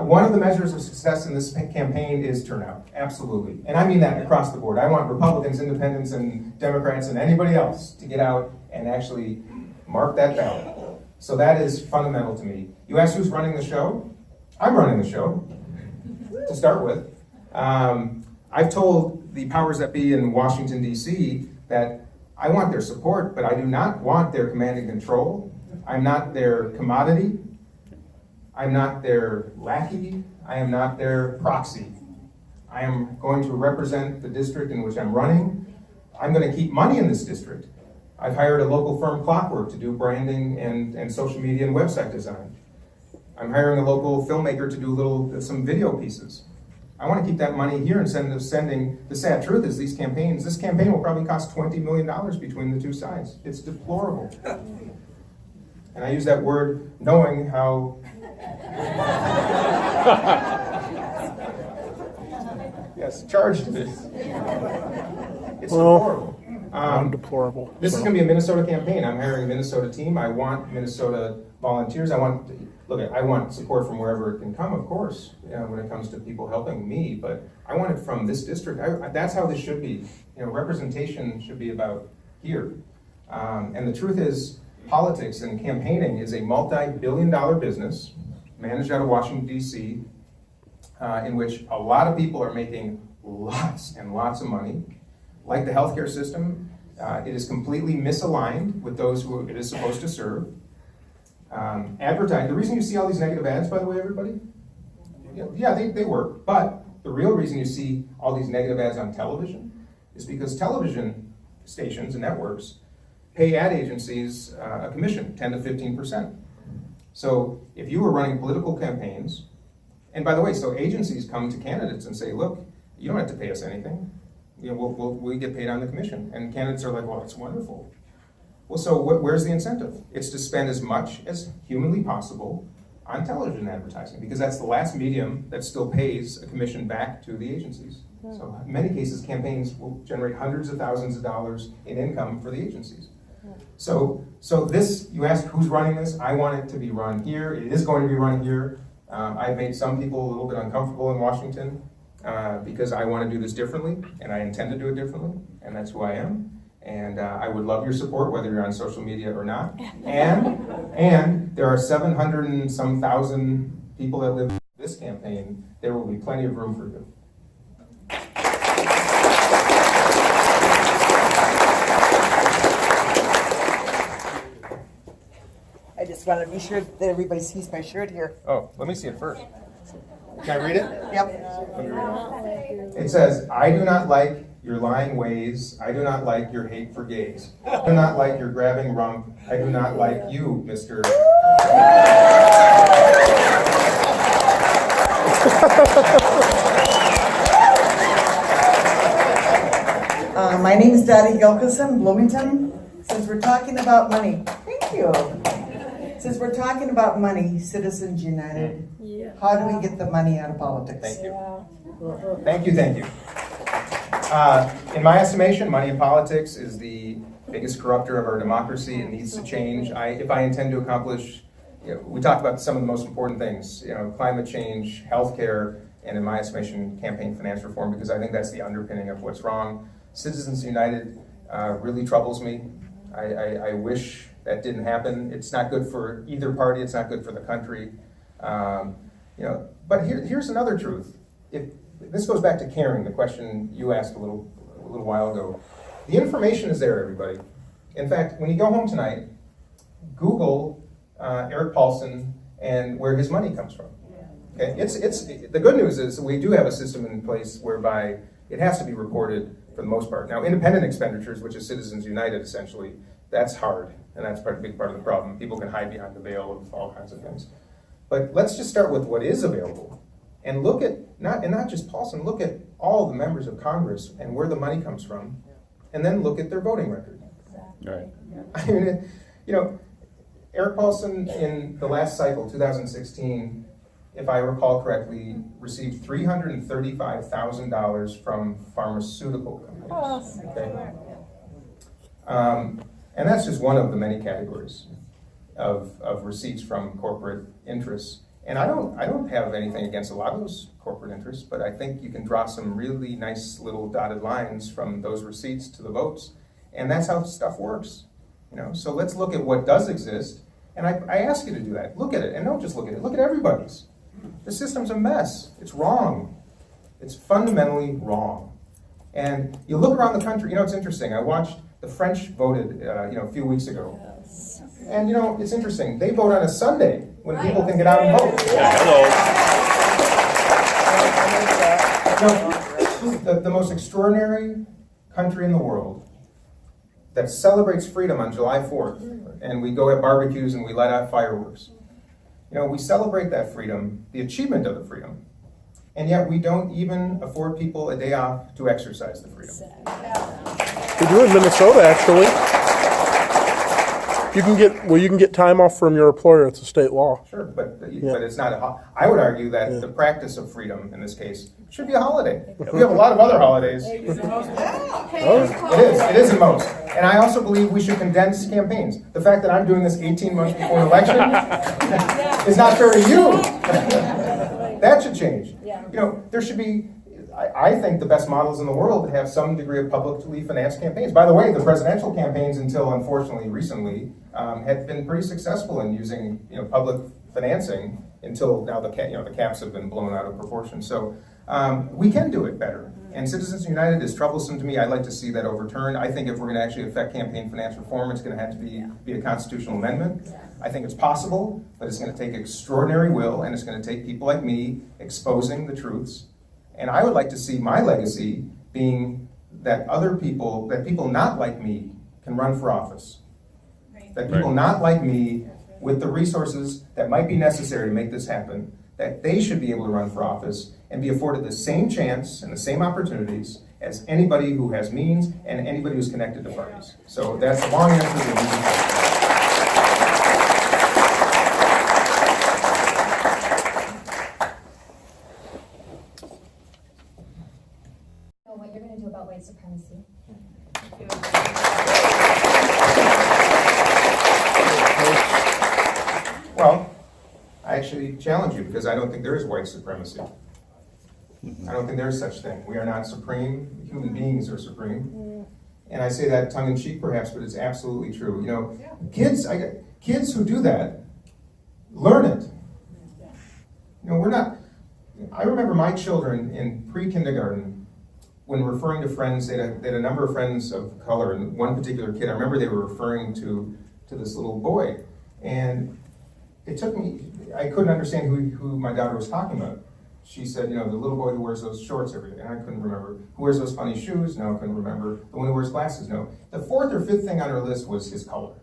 One of the measures of success in this campaign is turnout, absolutely. And I mean that across the board. I want Republicans, Independents, and Democrats, and anybody else to get out and actually mark that ballot. So that is fundamental to me. You asked who's running the show? I'm running the show, to start with. I've told the powers that be in Washington, D.C. that I want their support, but I do not want their command and control. I'm not their commodity. I'm not their lackey. I am not their proxy. I am going to represent the district in which I'm running. I'm going to keep money in this district. I've hired a local firm, Clockwork, to do branding and social media and website design. I'm hiring a local filmmaker to do some video pieces. I want to keep that money here instead of sending. The sad truth is this campaign will probably cost $20 million between the two sides. It's deplorable. And I use that word knowing how charged it is. It's deplorable. Deplorable. This is going to be a Minnesota campaign. I'm hiring a Minnesota team. I want Minnesota volunteers. I want support from wherever it can come, of course, when it comes to people helping me, but I want it from this district. That's how this should be. Representation should be about here. And the truth is, politics and campaigning is a multi-billion-dollar business managed out of Washington, D.C., in which a lot of people are making lots and lots of money. Like the healthcare system, it is completely misaligned with those who it is supposed to serve. Advertising, the reason you see all these negative ads, by the way, everybody, they work, but the real reason you see all these negative ads on television is because television stations and networks pay ad agencies a commission, 10 to 15%. So if you were running political campaigns, and by the way, so agencies come to candidates and say, look, you don't have to pay us anything. We get paid on the commission. And candidates are like, well, it's wonderful. Well, so where's the incentive? It's to spend as much as humanly possible on television advertising, because that's the last medium that still pays a commission back to the agencies. So in many cases, campaigns will generate hundreds of thousands of dollars in income for the agencies. So this, you asked who's running this, I want it to be run here. It is going to be run here. I've made some people a little bit uncomfortable in Washington because I want to do this differently, and I intend to do it differently, and that's who I am. And I would love your support, whether you're on social media or not. And there are 700 and some thousand people that live in this campaign. There will be plenty of room for you. I just want to be sure that everybody sees my shirt here. Oh, let me see it first. Can I read it? Yep. It says, I do not like your lying ways. I do not like your hate for gays. I do not like your grabbing rump. I do not like you, Mr. My name is Dottie Gilkison, Bloomington. since we're talking about money, thank you. Since we're talking about money, Citizens United, how do we get the money out of politics? Thank you. Thank you, thank you. In my estimation, money in politics is the biggest corrupter of our democracy. It needs to change. If I intend to accomplish, we talked about some of the most important things, climate change, healthcare, and in my estimation, campaign finance reform, because I think that's the underpinning of what's wrong. Citizens United really troubles me. I wish that didn't happen. It's not good for either party. It's not good for the country. But here's another truth. This goes back to caring, the question you asked a little while ago. The information is there, everybody. In fact, when you go home tonight, Google Eric Paulson and where his money comes from. Okay, the good news is that we do have a system in place whereby it has to be reported for the most part. Now, independent expenditures, which is Citizens United essentially, that's hard, and that's a big part of the problem. People can hide behind the veil of all kinds of things. But let's just start with what is available, and look at not just Paulson. Look at all the members of Congress and where the money comes from, and then look at their voting record. Right. I mean, Eric Paulson in the last cycle, 2016, if I recall correctly, received $335,000 from pharmaceutical companies. Okay? And that's just one of the many categories of receipts from corporate interests. And I don't have anything against a lot of those corporate interests, but I think you can draw some really nice little dotted lines from those receipts to the votes. And that's how stuff works. So let's look at what does exist. And I ask you to do that. Look at it, and don't just look at it. Look at everybody's. The system's a mess. It's wrong. It's fundamentally wrong. And you look around the country. It's interesting. I watched the French voted, a few weeks ago. And it's interesting. They vote on a Sunday when people can get out and vote. The most extraordinary country in the world that celebrates freedom on July 4th, and we go at barbecues and we let out fireworks. We celebrate that freedom, the achievement of the freedom, and yet we don't even afford people a day off to exercise the freedom. We do in Minnesota, actually. You can get time off from your employer. It's a state law. Sure, but it's not I would argue that the practice of freedom in this case should be a holiday. We have a lot of other holidays. It is in most. And I also believe we should condense campaigns. The fact that I'm doing this 18 months before an election is not fair to you. That should change. There should be, I think the best models in the world have some degree of publicly financed campaigns. By the way, the presidential campaigns until unfortunately recently had been pretty successful in using public financing until now the caps have been blown out of proportion. So we can do it better. And Citizens United is troublesome to me. I'd like to see that overturned. I think if we're going to actually affect campaign finance reform, it's going to have to be a constitutional amendment. I think it's possible, but it's going to take extraordinary will, and it's going to take people like me exposing the truths. And I would like to see my legacy being that people not like me can run for office. That people not like me with the resources that might be necessary to make this happen, that they should be able to run for office and be afforded the same chance and the same opportunities as anybody who has means and anybody who's connected to parties. So that's a long answer to the easy question. What you're going to do about white supremacy. Well, I actually challenge you because I don't think there is white supremacy. I don't think there's such thing. We are not supreme. Human beings are supreme. And I say that tongue-in-cheek perhaps, but it's absolutely true. Kids who do that, learn it. I remember my children in pre-kindergarten, when referring to friends, they had a number of friends of color, and one particular kid, I remember they were referring to this little boy. And it took me, I couldn't understand who my daughter was talking about. She said, the little boy who wears those shorts every day, and I couldn't remember. Who wears those funny shoes? No, I couldn't remember. The one who wears glasses? No. The fourth or fifth thing on her list was his color.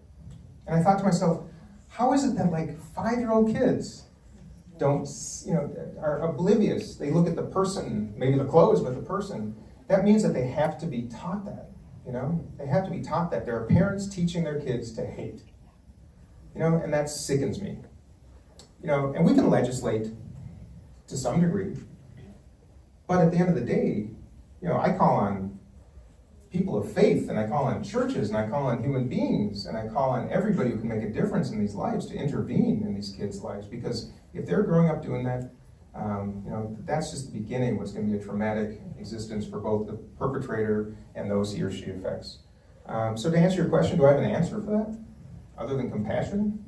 And I thought to myself, how is it that 5-year-old kids are oblivious? They look at the person, maybe the clothes, but the person. That means that they have to be taught that. You know, they have to be taught that. There are parents teaching their kids to hate. You know, and that sickens me. You know, and we can legislate to some degree, but at the end of the day, you know, I call on people of faith, and I call on churches, and I call on human beings, and I call on everybody who can make a difference in these lives to intervene in these kids' lives, because if they're growing up doing that, you know, that's just the beginning of what's going to be a traumatic existence for both the perpetrator and those he or she affects. So to answer your question, do I have an answer for that? Other than compassion?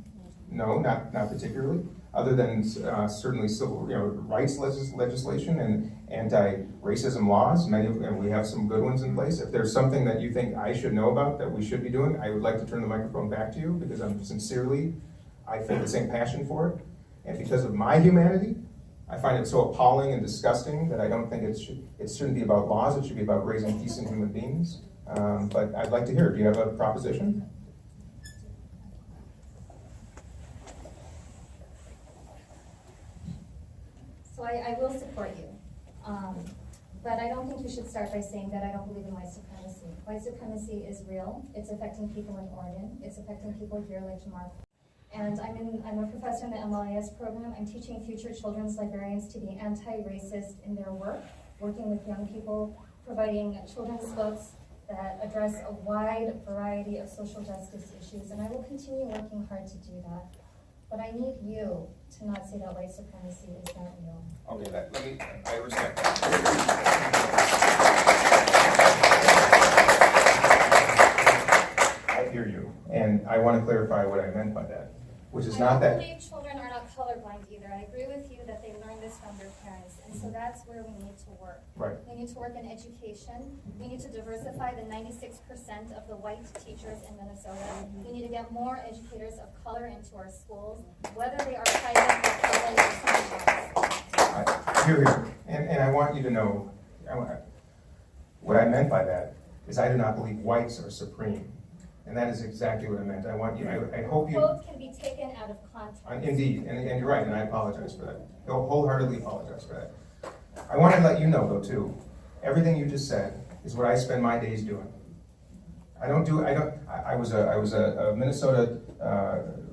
No, not particularly. Other than certainly civil, you know, rights legislation and anti-racism laws, and we have some good ones in place. If there's something that you think I should know about that we should be doing, I would like to turn the microphone back to you, because I feel the same passion for it. And because of my humanity, I find it so appalling and disgusting that I don't think it shouldn't be about laws. It should be about raising decent human beings. But I'd like to hear, do you have a proposition? So I will support you. But I don't think you should start by saying that I don't believe in white supremacy. White supremacy is real. It's affecting people in Oregon. It's affecting people here like Jamar. And I'm a professor in the MLIS program. I'm teaching future children's librarians to be anti-racist in their work, working with young people, providing children's books that address a wide variety of social justice issues. And I will continue working hard to do that. But I need you to not say that white supremacy is not real. Okay, I respect that. I hear you, and I want to clarify what I meant by that, which is not that. I don't believe children are not colorblind either. I agree with you that they learn this from their parents, and so that's where we need to work. Right. We need to work in education. We need to diversify the 96% of the white teachers in Minnesota. We need to get more educators of color into our schools, whether they are private or public or something else. Here. And I want you to know, what I meant by that is I do not believe whites are supreme. And that is exactly what I meant. I want you, I hope you. Quotes can be taken out of context. Indeed, and you're right, and I apologize for that. I wholeheartedly apologize for that. I want to let you know, though, too, everything you just said is what I spend my days doing. I was a Minnesota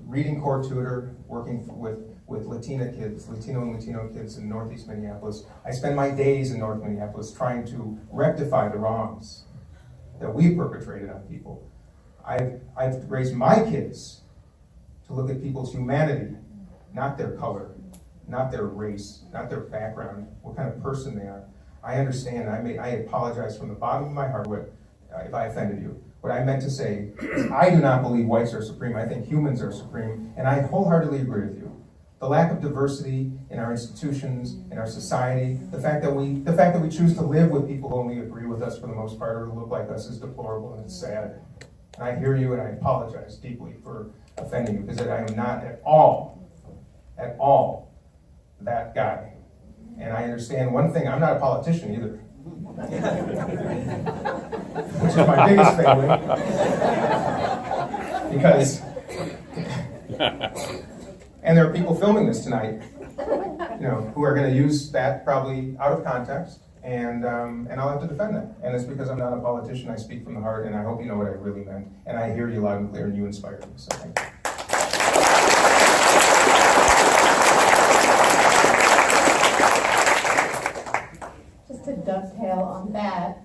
reading corps tutor working with Latino and Latino kids in Northeast Minneapolis. I spend my days in North Minneapolis trying to rectify the wrongs that we've perpetrated on people. I've raised my kids to look at people's humanity, not their color, not their race, not their background, what kind of person they are. I understand, I apologize from the bottom of my heart if I offended you. What I meant to say is I do not believe whites are supreme. I think humans are supreme, and I wholeheartedly agree with you. The lack of diversity in our institutions, in our society, the fact that we choose to live with people who only agree with us for the most part or who look like us is deplorable, and it's sad. And I hear you, and I apologize deeply for offending you, because I am not at all that guy. And I understand one thing, I'm not a politician either. Which is my biggest failing. Because, and there are people filming this tonight, you know, who are going to use that probably out of context, and I'll have to defend that. And it's because I'm not a politician, I speak from the heart, and I hope you know what I really meant. And I hear you loud and clear, and you inspire me, so thank you. Just to dovetail on that,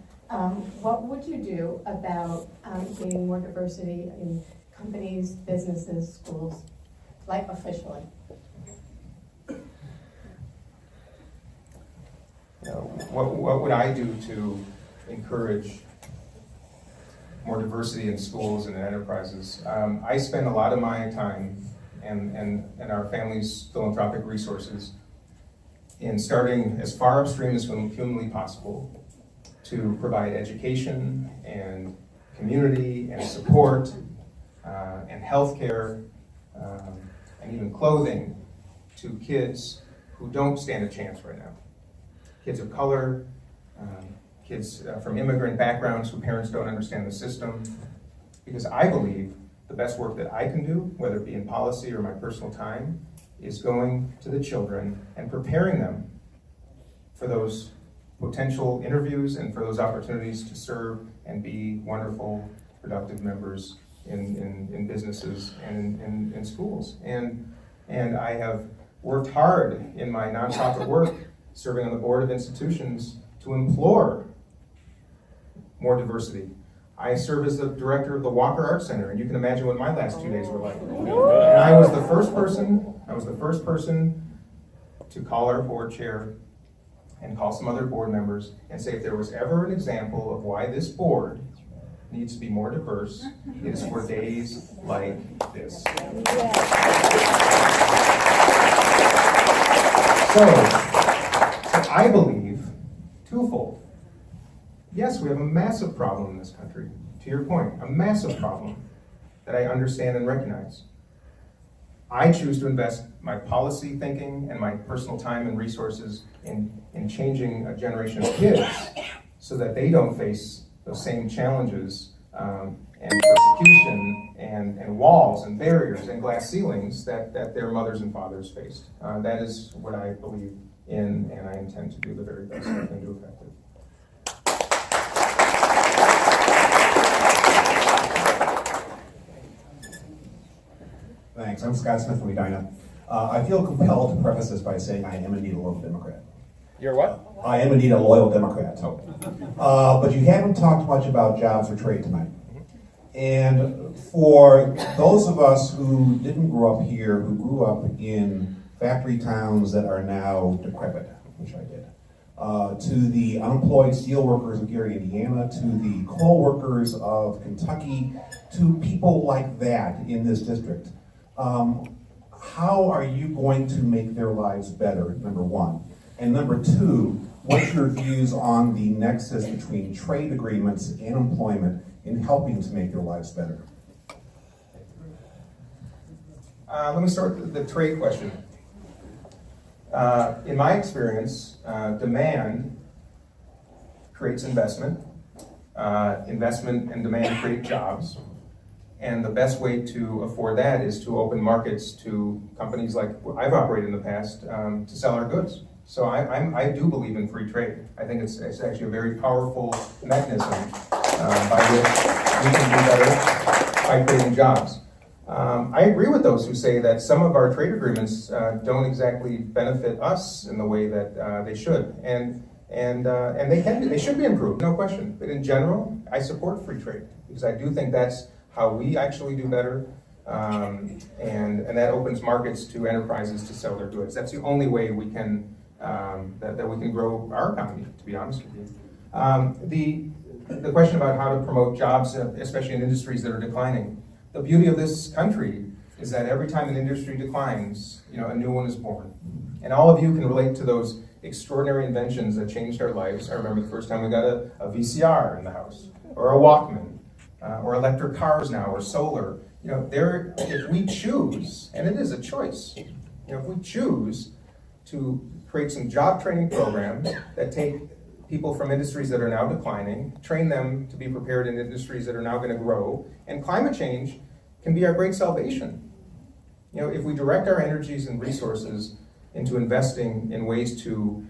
what would you do about gaining more diversity in companies, businesses, schools, like officially? What would I do to encourage more diversity in schools and in enterprises? I spend a lot of my time and our family's philanthropic resources in starting as far upstream as humanly possible to provide education and community and support and healthcare and even clothing to kids who don't stand a chance right now. Kids of color, kids from immigrant backgrounds whose parents don't understand the system. Because I believe the best work that I can do, whether it be in policy or my personal time, is going to the children and preparing them for those potential interviews and for those opportunities to serve and be wonderful, productive members in businesses and in schools. And I have worked hard in my nonprofit work, serving on the board of institutions, to implore more diversity. I serve as the director of the Walker Art Center, and you can imagine what my last 2 days were like. And I was the first person to call our board chair and call some other board members and say if there was ever an example of why this board needs to be more diverse, it is for days like this. So I believe twofold. Yes, we have a massive problem in this country, to your point, a massive problem that I understand and recognize. I choose to invest my policy thinking and my personal time and resources in changing a generation of kids so that they don't face those same challenges and persecution and walls and barriers and glass ceilings that their mothers and fathers faced. That is what I believe in, and I intend to do the very best I can do effective. Thanks. I'm Scott Smith from Edina. I feel compelled to preface this by saying I am indeed a loyal Democrat. You're what? I am indeed a loyal Democrat. But you haven't talked much about jobs or trade tonight. And for those of us who didn't grow up here, who grew up in factory towns that are now decrepit, which I did, to the unemployed steelworkers of Gary, Indiana, to the coal workers of Kentucky, to people like that in this district, how are you going to make their lives better, number one? And number two, what's your views on the nexus between trade agreements and employment in helping to make their lives better? Let me start with the trade question. In my experience, demand creates investment. Investment and demand create jobs. And the best way to afford that is to open markets to companies like I've operated in the past to sell our goods. So I do believe in free trade. I think it's actually a very powerful mechanism by which we can do better by creating jobs. I agree with those who say that some of our trade agreements don't exactly benefit us in the way that they should, and they should be improved, no question. But in general, I support free trade because I do think that's how we actually do better, and that opens markets to enterprises to sell their goods. That's the only way we can that we can grow our economy, to be honest with you. The question about how to promote jobs, especially in industries that are declining. The beauty of this country is that every time an industry declines, a new one is born. And all of you can relate to those extraordinary inventions that changed our lives. I remember the first time we got a VCR in the house, or a Walkman, or electric cars now, or solar. If we choose, and it is a choice, if we choose to create some job training programs that take people from industries that are now declining, train them to be prepared in industries that are now going to grow, and climate change can be our great salvation. If we direct our energies and resources into investing in ways to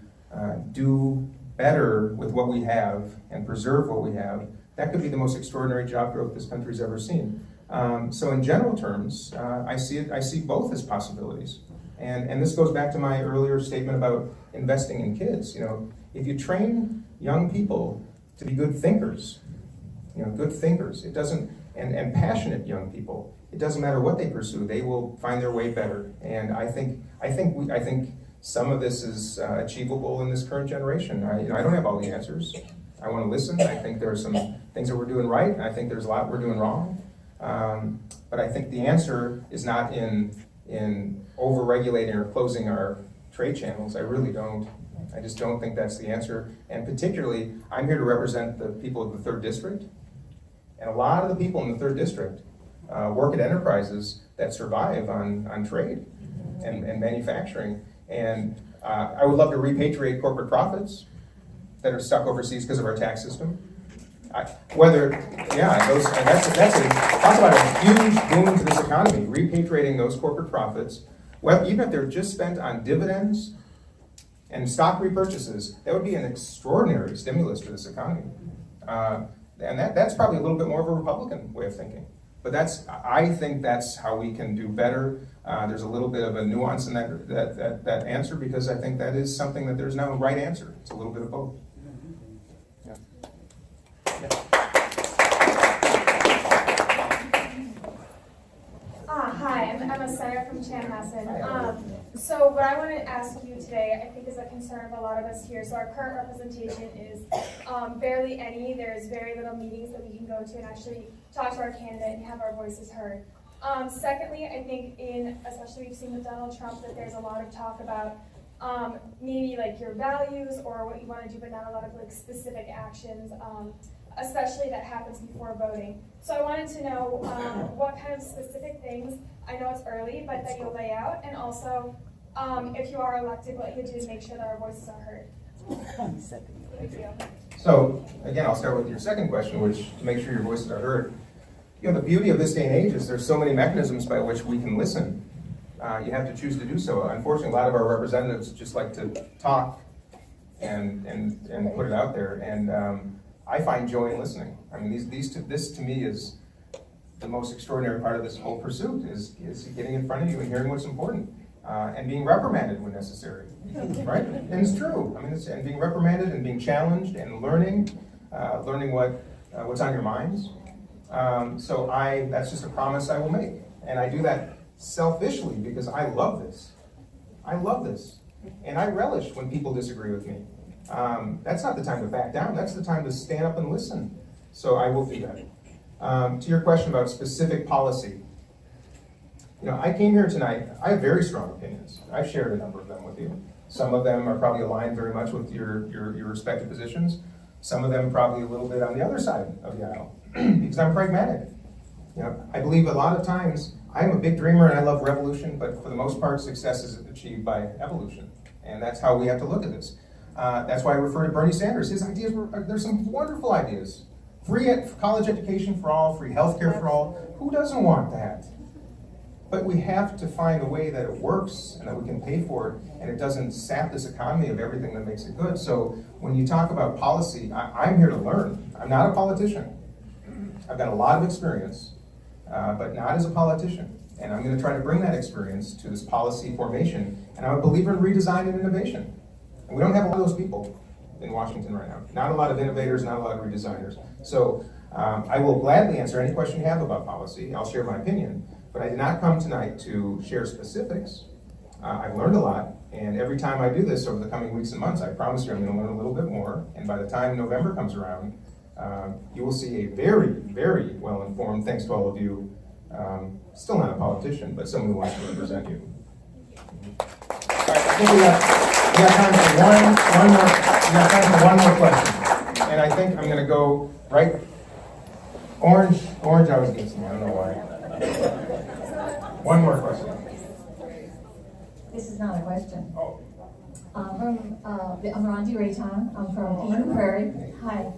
do better with what we have and preserve what we have, that could be the most extraordinary job growth this country's ever seen. So in general terms, I see both as possibilities. And this goes back to my earlier statement about investing in kids. If you train young people to be good thinkers, it doesn't, and passionate young people, it doesn't matter what they pursue, they will find their way better. And I think some of this is achievable in this current generation. I don't have all the answers. I want to listen. I think there are some things that we're doing right, and I think there's a lot we're doing wrong. But I think the answer is not in over-regulating or closing our trade channels. I really don't. I just don't think that's the answer. And particularly, I'm here to represent the people of the 3rd District. And a lot of the people in the 3rd District work at enterprises that survive on trade and manufacturing. And I would love to repatriate corporate profits that are stuck overseas because of our tax system. Talk about a huge boon to this economy, repatriating those corporate profits, even if they're just spent on dividends, And stock repurchases, that would be an extraordinary stimulus to this economy. And that's probably a little bit more of a Republican way of thinking. But I think that's how we can do better. There's a little bit of a nuance in that answer, because I think that is something that there's no right answer. It's a little bit of both. Yeah. Hi, I'm Emma Seyer from Chanhassen. So what I want to ask you today, I think, is a concern of a lot of us here. So our current representation is barely any. There's very little meetings that we can go to and actually talk to our candidate and have our voices heard. Secondly, I think especially we've seen with Donald Trump, that there's a lot of talk about maybe like your values or what you want to do, but not a lot of like specific actions, especially that happens before voting. So I wanted to know what kind of specific things, I know it's early, but that you'll lay out, and also if you are elected, what you do to make sure that our voices are heard. Thank you. So again, I'll start with your second question, which to make sure your voices are heard. You know, the beauty of this day and age is there's so many mechanisms by which we can listen. You have to choose to do so. Unfortunately, a lot of our representatives just like to talk and put it out there. And I find joy in listening. I mean, this to me is the most extraordinary part of this whole pursuit is getting in front of you and hearing what's important and being reprimanded when necessary, right? And it's true. I mean, and being reprimanded and being challenged and learning what's on your minds. So that's just a promise I will make, and I do that selfishly because I love this. I love this, and I relish when people disagree with me. That's not the time to back down. That's the time to stand up and listen. So I will do that. To your question about specific policy, you know, I came here tonight. I have very strong opinions. I've shared a number of them with you. Some of them are probably aligned very much with your respective positions. Some of them probably a little bit on the other side of the aisle because I'm pragmatic. You know, I believe a lot of times I'm a big dreamer and I love revolution, but for the most part, success is achieved by evolution, and that's how we have to look at this. That's why I refer to Bernie Sanders. His ideas there's some wonderful ideas. Free college education for all, free healthcare for all. Who doesn't want that? But we have to find a way that it works and that we can pay for it, and it doesn't sap this economy of everything that makes it good. So when you talk about policy, I'm here to learn. I'm not a politician. I've got a lot of experience, but not as a politician. And I'm going to try to bring that experience to this policy formation. And I'm a believer in redesign and innovation. And we don't have a lot of those people in Washington right now. Not a lot of innovators, not a lot of redesigners. So I will gladly answer any question you have about policy. I'll share my opinion. But I did not come tonight to share specifics. I've learned a lot. And every time I do this over the coming weeks and months, I promise you I'm going to learn a little bit more. And by the time November comes around, you will see a very, very well-informed, thanks to all of you, still not a politician, but someone who wants to represent you. All right, I think we got time for one more question. And I think I'm going to go right. Orange, I was guessing. I don't know why. One more question. This is not a question. I'm Rondi Rayton. I'm from Eden Prairie. Hi.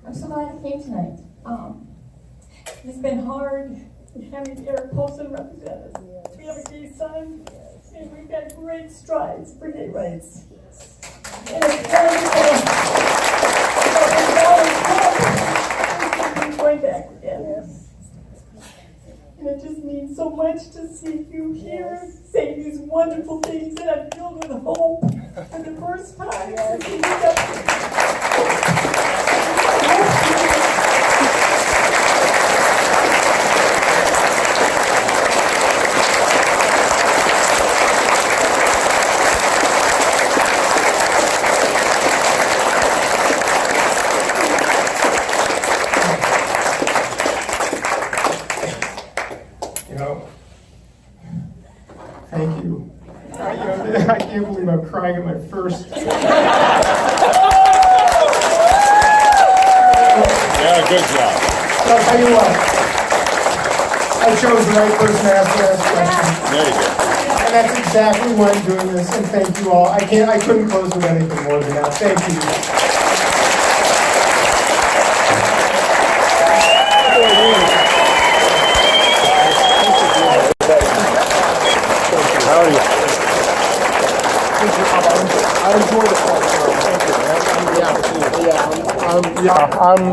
I'm so glad I came tonight. It's been hard having Eric Paulson represent us. We have a gay son, and we've got great strides for gay rights. And it's going back again. And it just means so much to see you here say these wonderful things, and I'm filled with hope for the first time. Thank you. I can't believe I'm crying at my first. Yeah, good job. I'll tell you what. I chose the right person to ask the last question. There you go. And that's exactly why I'm doing this. And thank you all. I couldn't close with anything more than that. Thank you. Howdy. I enjoyed it. Thank you. Yeah, I'm